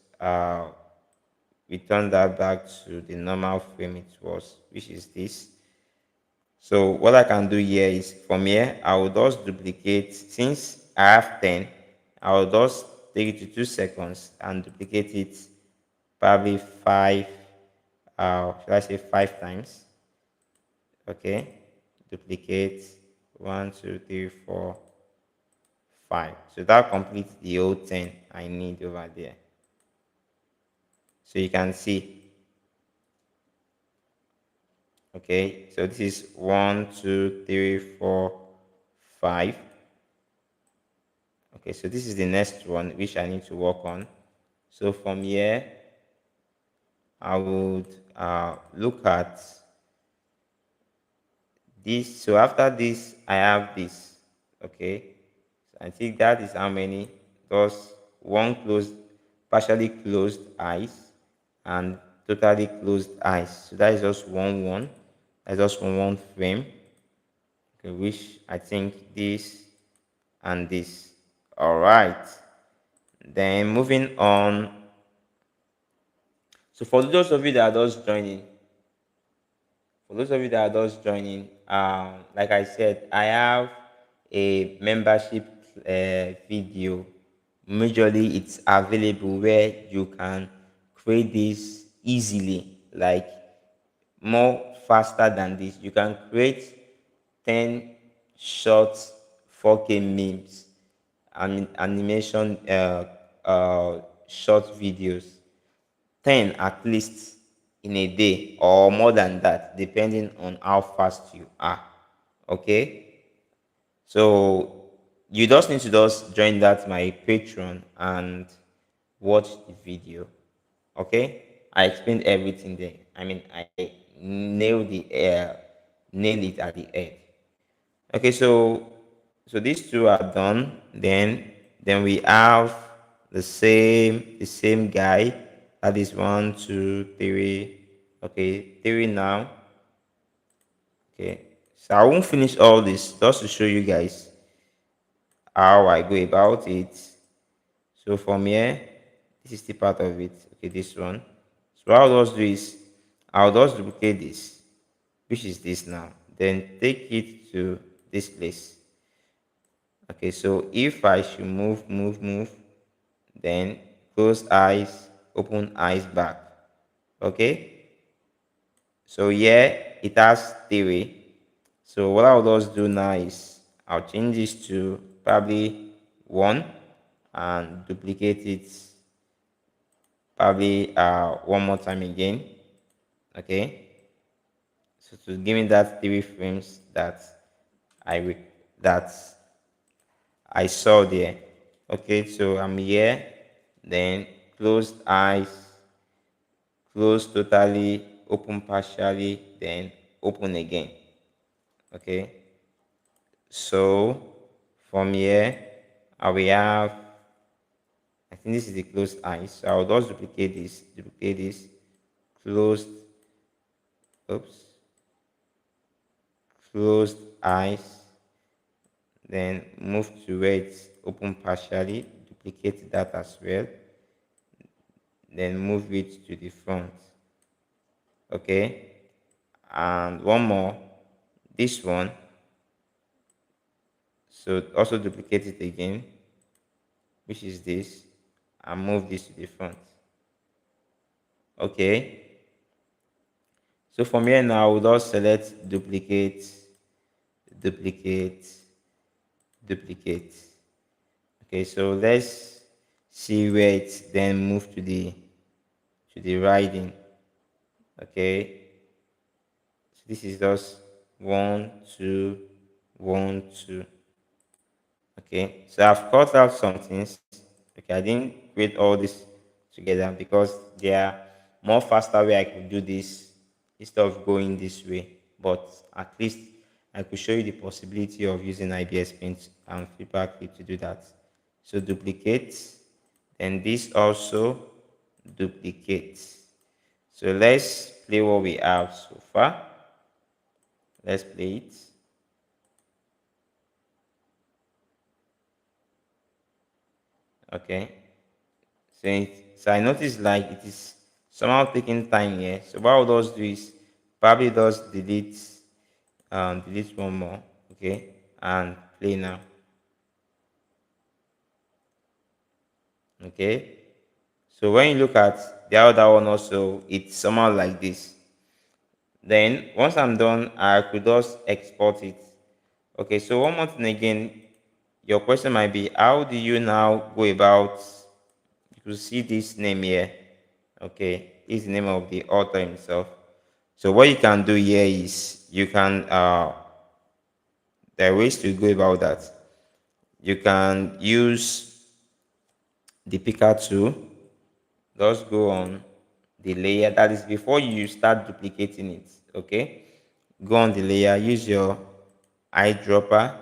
return that back to the normal frame it was, which is this. So what I can do here is from here, I will just duplicate, since I have 10, I will just take it to 2 seconds and duplicate it probably five, should I say 5 times? Okay, duplicate 1, 2, 3, 4, 5. So that completes the whole 10 I need over there. So you can see. Okay, so this is 1, 2, 3, 4, 5. Okay, so this is the next one which I need to work on. So from here, I would look at this. So after this, I have this. Okay, so I think that is how many. Thus, one closed, partially closed eyes, and totally closed eyes. So that is just one. That's just one frame. Okay, which I think this and this. All right. Then moving on. So for those of you that are just joining, like I said, I have a membership video. Majorly, it's available where you can create this easily, like more faster than this. You can create 10 short 4K memes and animation short videos, 10 at least in a day or more than that, depending on how fast you are. Okay, so you just need to just join that my Patreon and watch the video. Okay, I explained everything there. I mean, I nailed the air, nailed it at the end. Okay, so these two are done. Then we have the same guy. That is 1, 2, 3. Okay, three now. Okay, so I won't finish all this just to show you guys how I go about it. So from here, this is the part of it. Okay, this one. So what I'll just do is I'll just duplicate this, which is this now. Then take it to this place. Okay, so if I should move, then close eyes, open eyes back. Okay, so yeah, it has theory. So what I'll just do now is I'll change this to probably 1, and duplicate it probably one more time again. Okay, so to give me that 3 frames that I that I saw there. Okay, so I'm here, then closed eyes, close totally, open partially, then open again. Okay, so from here I will have, I think this is the closed eyes, so I'll just duplicate this, closed, oops, closed eyes, then move to where it's open partially, duplicate that as well, then move it to the front. Okay, and one more, this one, so also duplicate it again, which is this, and move this to the front. Okay, so from here now we'll just select duplicate, duplicate, duplicate. Okay, so let's see where it then move to the writing. Okay, so this is just 1 2 1 2. Okay, so I've cut out some things. Okay, I didn't create all this together because there are more faster way I could do this instead of going this way. But at least I could show you the possibility of using IBS Paint and Flipaclip to do that. So duplicate, and this also duplicate. So let's play what we have so far. Let's play it. Okay. So I noticed like it is somehow taking time here. So what I'll just do is probably just delete one more, okay, and play now. Okay. So when you look at the other one also, it's somehow like this. Then once I'm done, I could just export it. Okay, so one more thing again, your question might be, how do you now go about, you could see this name here. Okay, is the name of the author himself. So what you can do here is you can there are ways to go about that. You can use the picker tool. Just go on the layer, that is before you start duplicating it. Okay, go on the layer, use your eyedropper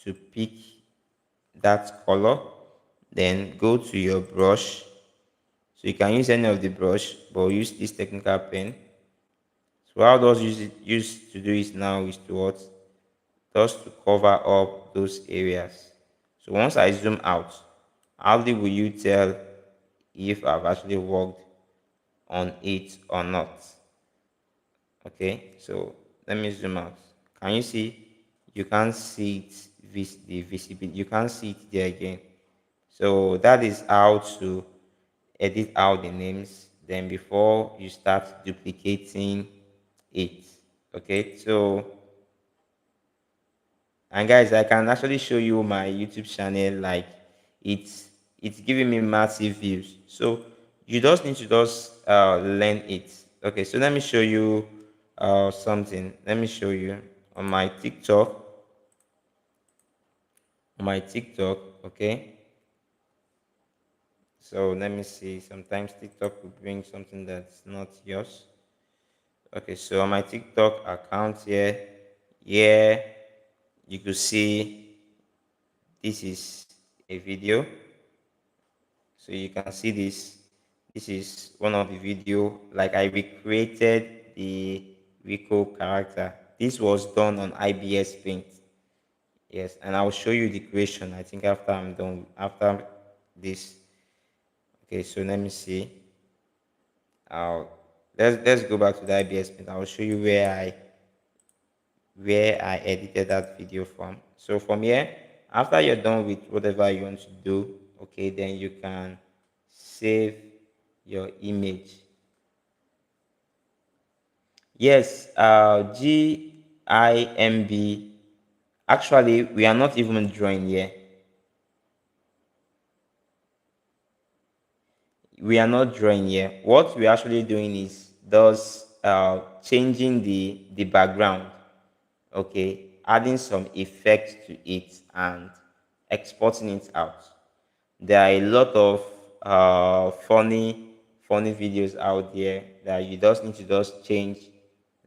to pick that color, then go to your brush. So you can use any of the brush, but use this technical pen. So how does use to do it now is to what? Just to cover up those areas. So once I zoom out, how will you tell if I've actually worked on it or not? Okay, so let me zoom out. Can you see? You can't see it, the visibility. You can't see it there again. So that is how to edit out the names. Then before you start duplicating it. Okay, so, and guys, I can actually show you my YouTube channel. Like it's giving me massive views. So you just need to just learn it. Okay, so let me show you something. Let me show you on my TikTok. On my TikTok, okay. So let me see. Sometimes TikTok will bring something that's not yours. Okay, so on my TikTok account here, you could see this is a video. So you can see this. This is one of the video. Like I recreated the Rico character. This was done on IBS Paint. Yes, and I'll show you the creation. I think after I'm done after this. Okay, so let me see. I'll let's go back to the IBS Paint. I'll show you where I edited that video from. So from here, after you're done with whatever you want to do, okay, then you can save your image. Yes, GIMB. Actually, we are not even drawing here. we are not drawing here. What we're actually doing is thus changing the background, okay, adding some effect to it and exporting it out. There are a lot of funny videos out there that you just need to just change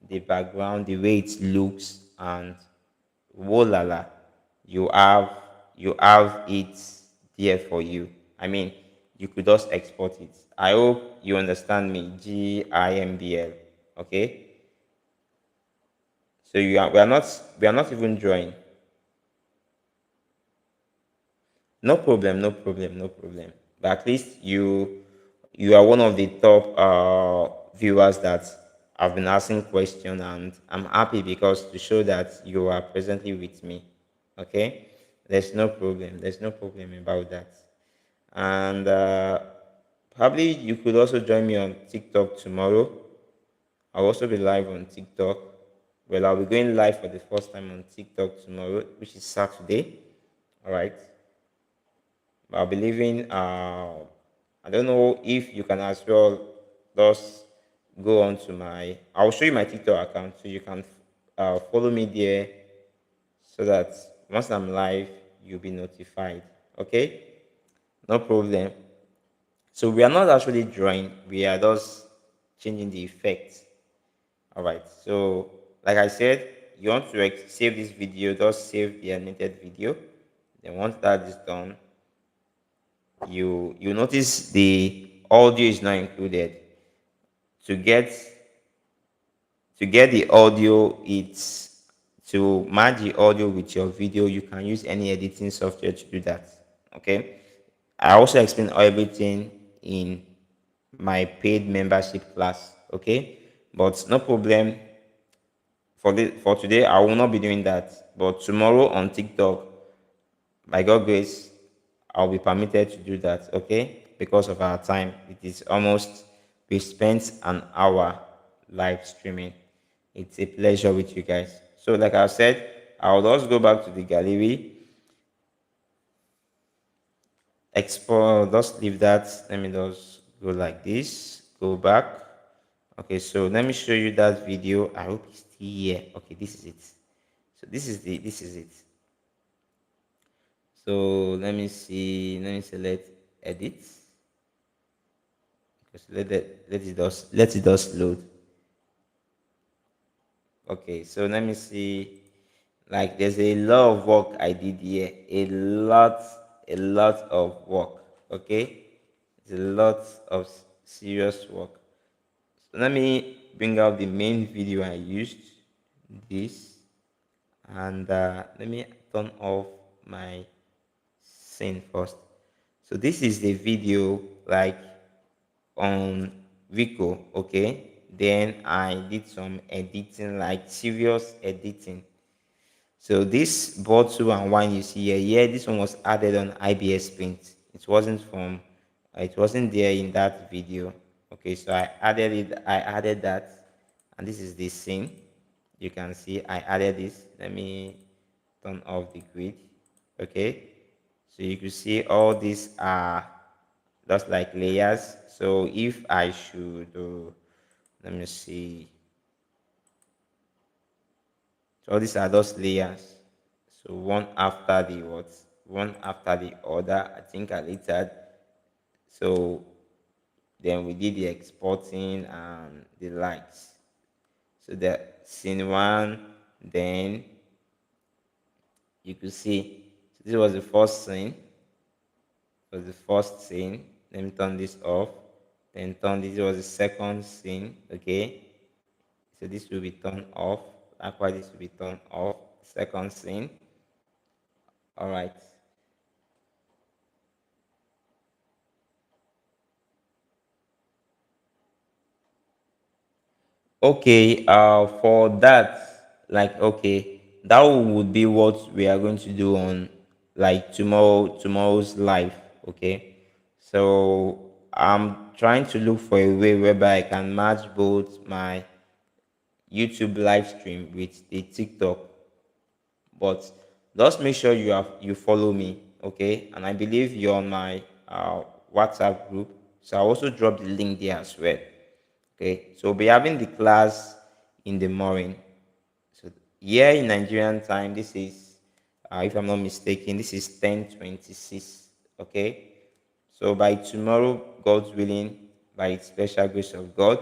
the background, the way it looks, and voila, you have you have it there for you. I mean, you could just export it. I hope you understand me. GIMBL. Okay. So we are not even drawing. No problem, no problem, no problem. But at least you are one of the top viewers that have been asking questions, and I'm happy because to show that you are presently with me. Okay, there's no problem. There's no problem about that. And probably you could also join me on TikTok tomorrow. I'll also be live on TikTok. Well, I'll be going live for the first time on TikTok tomorrow, which is Saturday. All right. But I believe in I don't know if you can as well just go on to my I'll show you my TikTok account so you can follow me there so that once I'm live you'll be notified. Okay? No problem. So we are not actually drawing, we are just changing the effect. Alright, so like I said, you want to save this video, just save the animated video. Then once that is done, you notice the audio is not included. To get to get the audio, it's to match the audio with your video. You can use any editing software to do that. Okay, I also explain everything in my paid membership class. Okay, but no problem. For today I will not be doing that, but tomorrow on TikTok, by God grace, I'll be permitted to do that, okay? Because of our time. It is almost, we spent an hour live streaming. It's a pleasure with you guys. So, like I said, I'll just go back to the gallery, export, just leave that. Let me just go like this, go back. Okay, so let me show you that video. I hope it's still here. Okay, this is it. So this is it. So let me see. Let me select edit. Just let it just load. Okay, so let me see. Like there's a lot of work I did here. A lot of work. Okay, it's a lot of serious work. So let me bring out the main video I used. This, and let me turn off my scene first. So this is the video like on Rico, okay? Then I did some editing, like serious editing. So this bottle and wine you see here, yeah, this one was added on IbisPaint. It wasn't there in that video. Okay, so I added that, and this is the scene. You can see I added this. Let me turn off the grid. Okay, so you can see all these are just like layers. So if I should let me see, so these are just layers. So one after the what, one after the other. I think I later. So then we did the exporting and the likes. So the scene one, then you could see, so this was the first scene. Was the first scene. Let me turn this off. Then turn this was the second scene. Okay. So this will be turned off. Likewise, this will be turned off. Second scene. All right. Okay. For that, like, okay, that would be what we are going to do on like tomorrow's live. Okay. So I'm trying to look for a way whereby I can match both my YouTube live stream with the TikTok, but just make sure you follow me, okay? And I believe you're on my WhatsApp group, So I'll also drop the link there as well. Okay, so we'll be having the class in the morning. So here in Nigerian time, this is, if I'm not mistaken, this is 10:26. Okay, so by tomorrow, God's willing, by the special grace of God,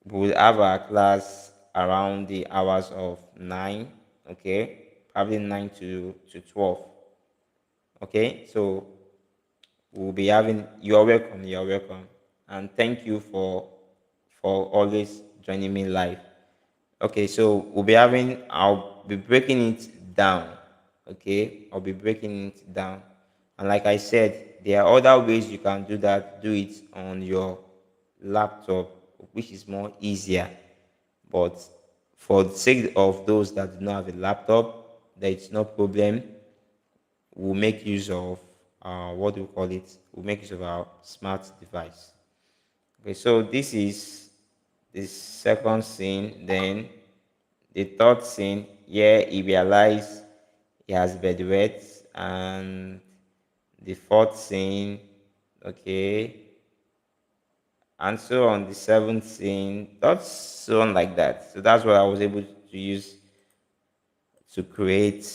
we'll have our class around the hours of 9. Okay, probably 9 to 12. Okay, so we'll be having, you're welcome, and thank you for always joining me live. Okay, so I'll be breaking it down. Okay, I'll be breaking it down. And like I said, there are other ways you can do that. Do it on your laptop, which is more easier. But for the sake of those that do not have a laptop, there is no problem. We'll make use of, what do we call it? We'll make use of our smart device. Okay, so this is the second scene. Then the third scene, here he realized he has bedwet, and the fourth scene, okay, and so on the seventh scene, that's so on like that. So that's what I was able to use to create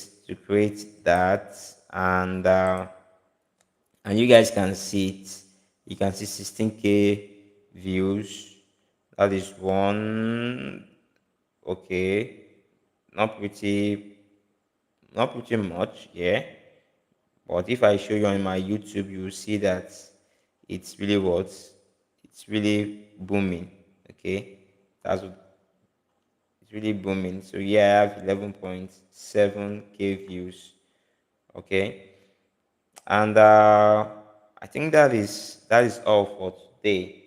that, and you guys can see it. You can see 16K views. That is one. Okay, not pretty, not pretty much, yeah. But if I show you on my YouTube, you will see that it's really what, it's really booming. Okay, that's what, it's really booming. So yeah, I have 11.7K views. Okay, and I think that is all for today.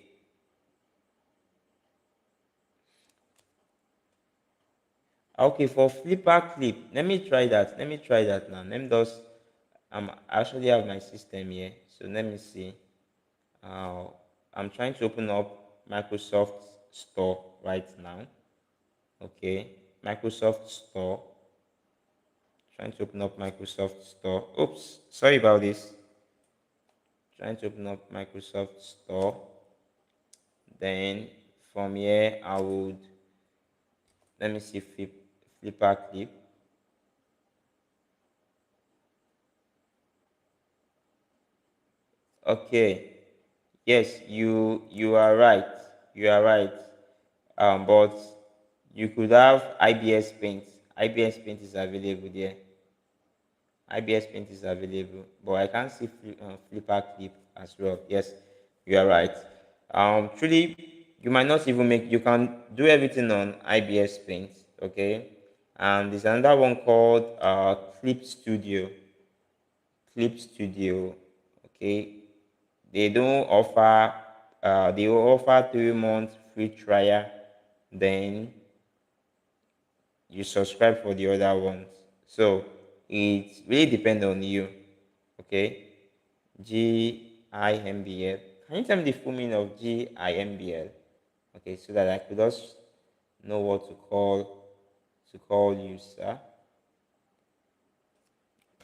Okay, for Flipaclip, let me try that. Let me try that now. Let me just, I actually have my system here, so let me see. Uh, I'm trying to open up Microsoft Store right now. Okay, Microsoft Store. Trying to open up Microsoft Store. Oops, sorry about this. Trying to open up Microsoft Store. Then from here, I would, let me see, Flipaclip. Okay. Yes, you are right. You are right. But you could have IBS Paint. IBS Paint is available there. IBS Paint is available, but I can't see Flipper Clip as well. Yes, you are right. Truly, you might not even make. You can do everything on IBS Paint. Okay, and there's another one called Clip Studio. Clip Studio. Okay, they don't offer. They will offer 3 months free trial. Then you subscribe for the other ones. So it really depends on you. Okay. GIMBL. Can you tell me the full meaning of GIMBL? Okay, so that I could just know what to call you, sir.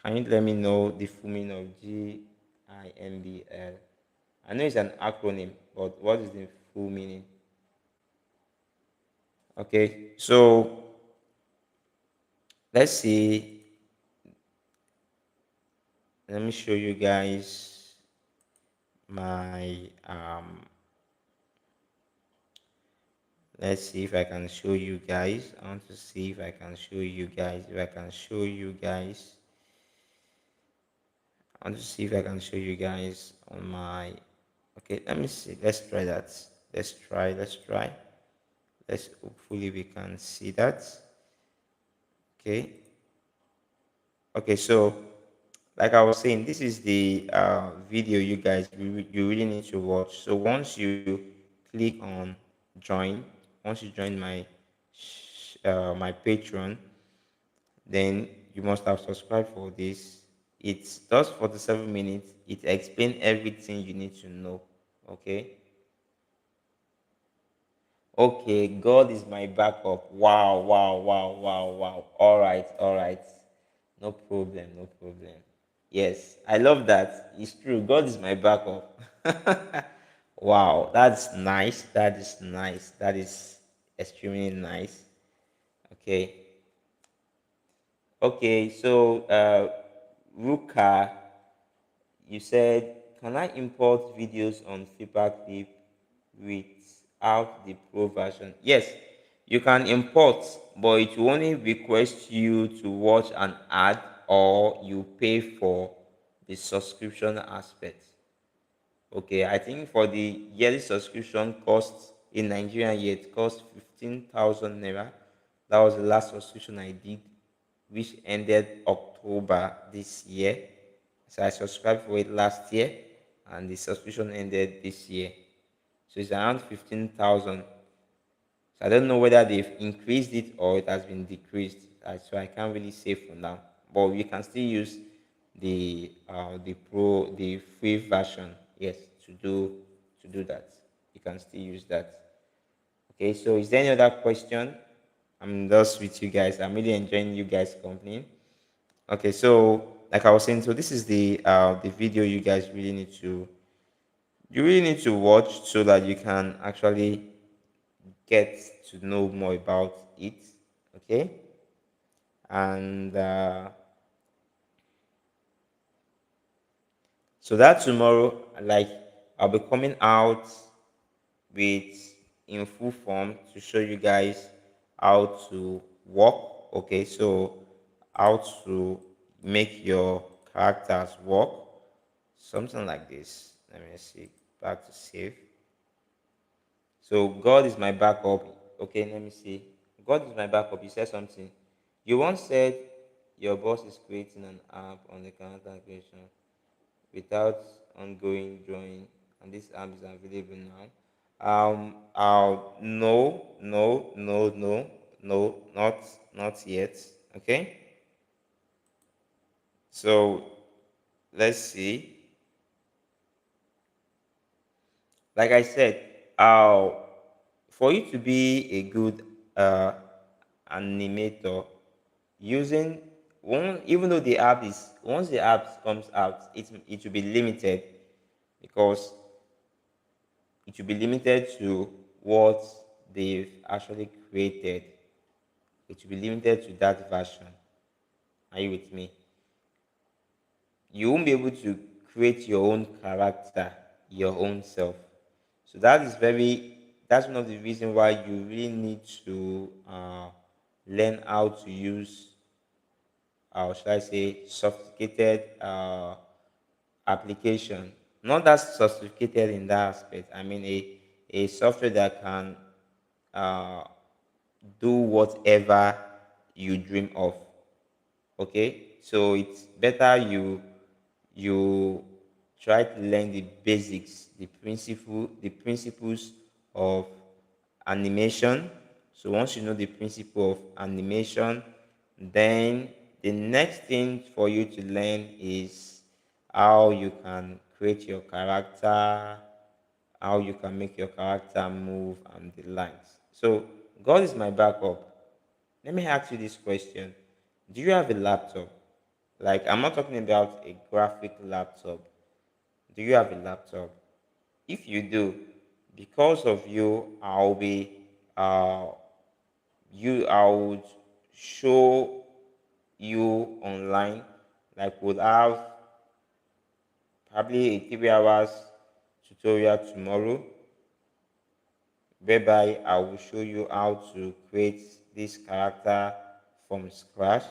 Can you let me know the full meaning of GIMBL? I know it's an acronym, but what is the full meaning? Okay, so let's see. Let me show you guys my let's see if I can show you guys. I want to see if I can show you guys. If I can show you guys. I want to see if I can show you guys on my. Okay, let me see. Let's try that. Let's try. Let's hopefully we can see that. Okay. Okay, so like I was saying, this is the video you guys you really need to watch. So once you click on join, once you join my Patreon, then you must have subscribed for this. It's just 47 minutes. It explains everything you need to know. Okay. Okay, God is my backup. Wow, wow, wow, wow, wow. All right, all right. No problem, no problem. Yes, I love that. It's true. God is my backup. Wow, that's nice. That is nice. That is extremely nice. Okay. Okay, so Ruka, you said, can I import videos on Flipaclip without the pro version? Yes, you can import, but it will only request you to watch an ad or you pay for the subscription aspect. Okay, I think for the yearly subscription cost in Nigeria here, it costs 15,000 naira. That was the last subscription I did, which ended October this year. So I subscribed for it last year, and the subscription ended this year. So it's around 15,000. So I don't know whether they've increased it or it has been decreased. So I can't really say for now. But we can still use the free version, yes, to do that. You can still use that. Okay, so is there any other question? I'm just with you guys. I'm really enjoying you guys' company. Okay, so like I was saying, so this is the video you really need to watch so that you can actually get to know more about it. Okay, and so that tomorrow, like, I'll be coming out with in full form to show you guys how to work. Okay, so how to make your characters work, something like this. Let me see. Back to save. So God is my backup. Okay, let me see. God is my backup. You said something. You once said your boss is creating an app on the character creation without ongoing drawing, and this app is available now. No, no, no, no, no, not yet. Okay. So let's see. Like I said, for you to be a good uh, animator, using one, even though the app is once the app comes out, it will be limited because it will be limited to what they've actually created. It will be limited to that version. Are you with me? You won't be able to create your own character, your own self. So that's one of the reasons why you really need to learn how to use, should I say, sophisticated application. Not that sophisticated in that aspect. I mean, a software that can uh, do whatever you dream of. Okay, so it's better you try to learn the basics, the principles of animation. So once you know the principle of animation, then the next thing for you to learn is how you can create your character, how you can make your character move, and the likes. So God is my backup. Let me ask you this question. Do you have a laptop? Like, I'm not talking about a graphic laptop. Do you have a laptop? If you do, because of you, uh, I would show you online. Like, we'll have probably a 3 hours tutorial tomorrow, whereby I will show you how to create this character from scratch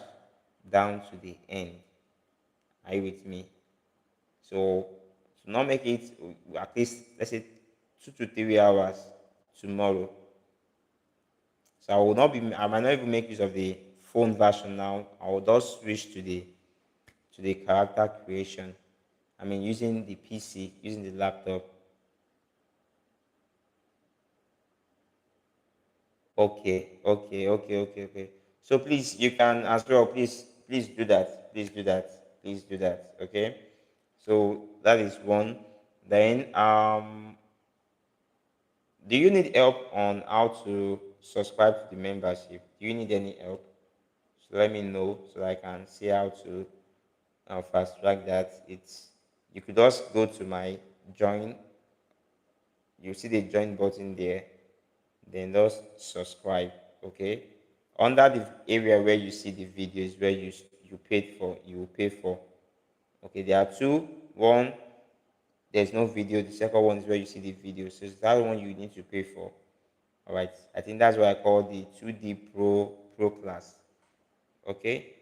down to the end. Are you with me? So to not make it at least, let's say, 2 to 3 hours tomorrow. So I might not even make use of the phone version now. I will just switch to the character creation. I mean, using the PC, using the laptop. Okay, okay, okay, okay, okay. So please, you can as well. Please do that. Please do that. Please do that. Okay. So that is one. Then do you need help on how to subscribe to the membership? Do you need any help? So let me know so I can see how to fast track that. You could just go to my join. You see the join button there, then just subscribe. Okay, under the area where you see the videos where you paid for, you will pay for. Okay, there are two. One, there's no video. The second one is where you see the video, so it's that one you need to pay for. All right, I think that's what I call the 2D Pro class. Okay,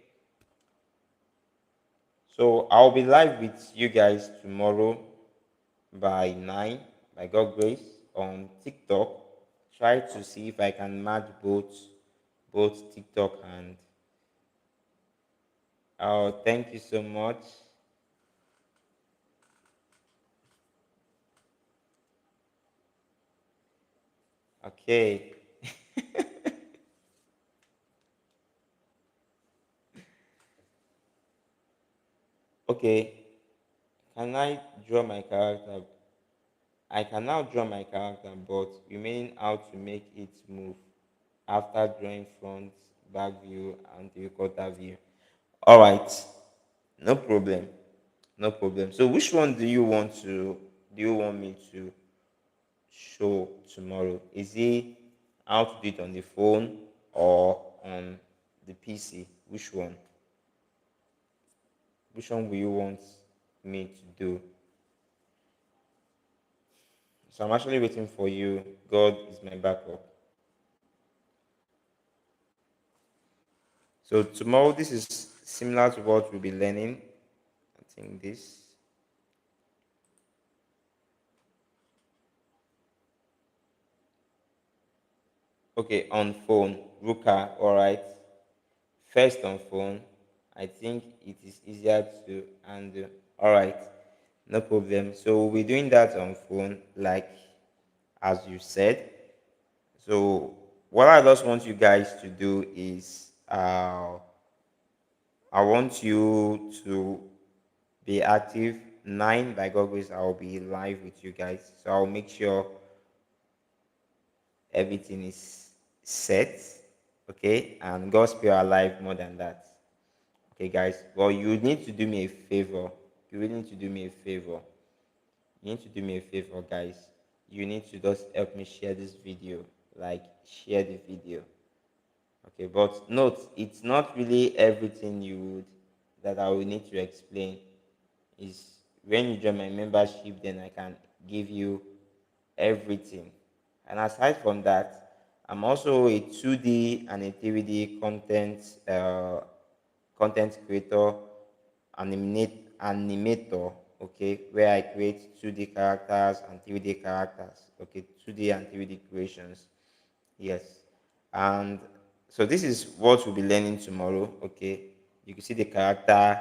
so I'll be live with you guys tomorrow by 9, by God grace, on TikTok. Try to see if I can match both TikTok and. Oh, thank you so much. Okay. Okay. Can I draw my character? I can now draw my character, but remaining how to make it move after drawing front, back view, and three-quarter view. All right. No problem. No problem. So, which one do you want me to show tomorrow? Is it how to do it on the phone or on the PC? Which one? Which one will you want me to do? So I'm actually waiting for you. God is my backup. So tomorrow, this is similar to what we'll be learning. I think this. Okay, on phone, Ruka. All right. First on phone, I think it is easier to handle. All right, no problem. So we'll be doing that on phone, like as you said. So what I just want you guys to do is, I want you to be active. 9 by God grace, I'll be live with you guys. So I'll make sure everything is set. Okay, and God's spirit are alive more than that. Okay, guys. Well, you need to do me a favor. You really need to do me a favor. You need to do me a favor, guys. You need to just help me share this video. Like, share the video. Okay, but note, it's not really everything you would that I will need to explain. Is when you join my membership, then I can give you everything. And aside from that, I'm also a 2D and a 3D content creator, animator, okay, where I create 2D characters and 3D characters, okay, 2D and 3D creations. Yes. And so this is what we'll be learning tomorrow, okay. You can see the character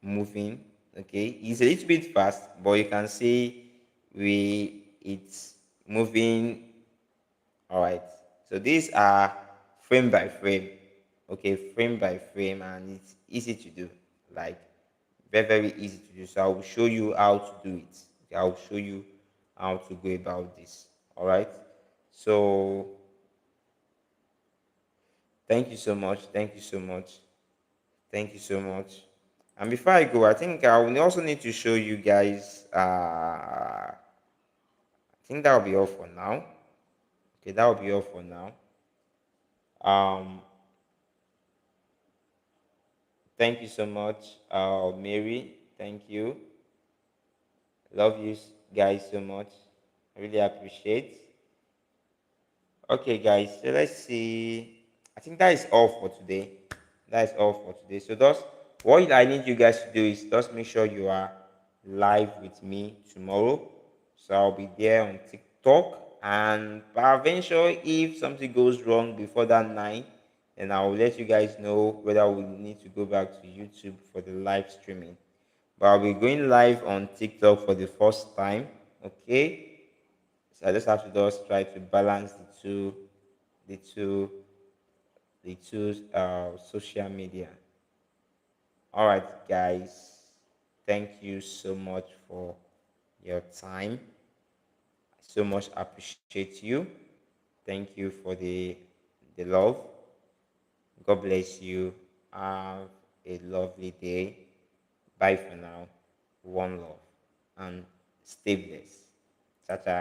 moving, okay. It's a little bit fast, but you can see it's moving. All right. So these are frame by frame. Okay, frame by frame, and it's easy to do. Like very easy to do. So I will show you how to do it. Okay, I will show you how to go about this. All right. So thank you so much. Thank you so much. Thank you so much. And before I go, I think I will also need to show you guys. I think that will be all for now. Okay, that will be all for now. Um, Thank you so much, Mary. Thank you. Love you guys so much. I really appreciate. Okay, guys. So let's see. I think that is all for today. That is all for today. So just what I need you guys to do is just make sure you are live with me tomorrow. So I'll be there on TikTok, and peradventure, if something goes wrong before that night, then I will let you guys know whether we need to go back to YouTube for the live streaming. But I'll be going live on TikTok for the first time. Okay, so I just have to just try to balance the two, social media. All right, guys. Thank you so much for your time. I so much appreciate you. Thank you for the love. God bless you. Have a lovely day. Bye for now. One love. And stateless. Cha cha.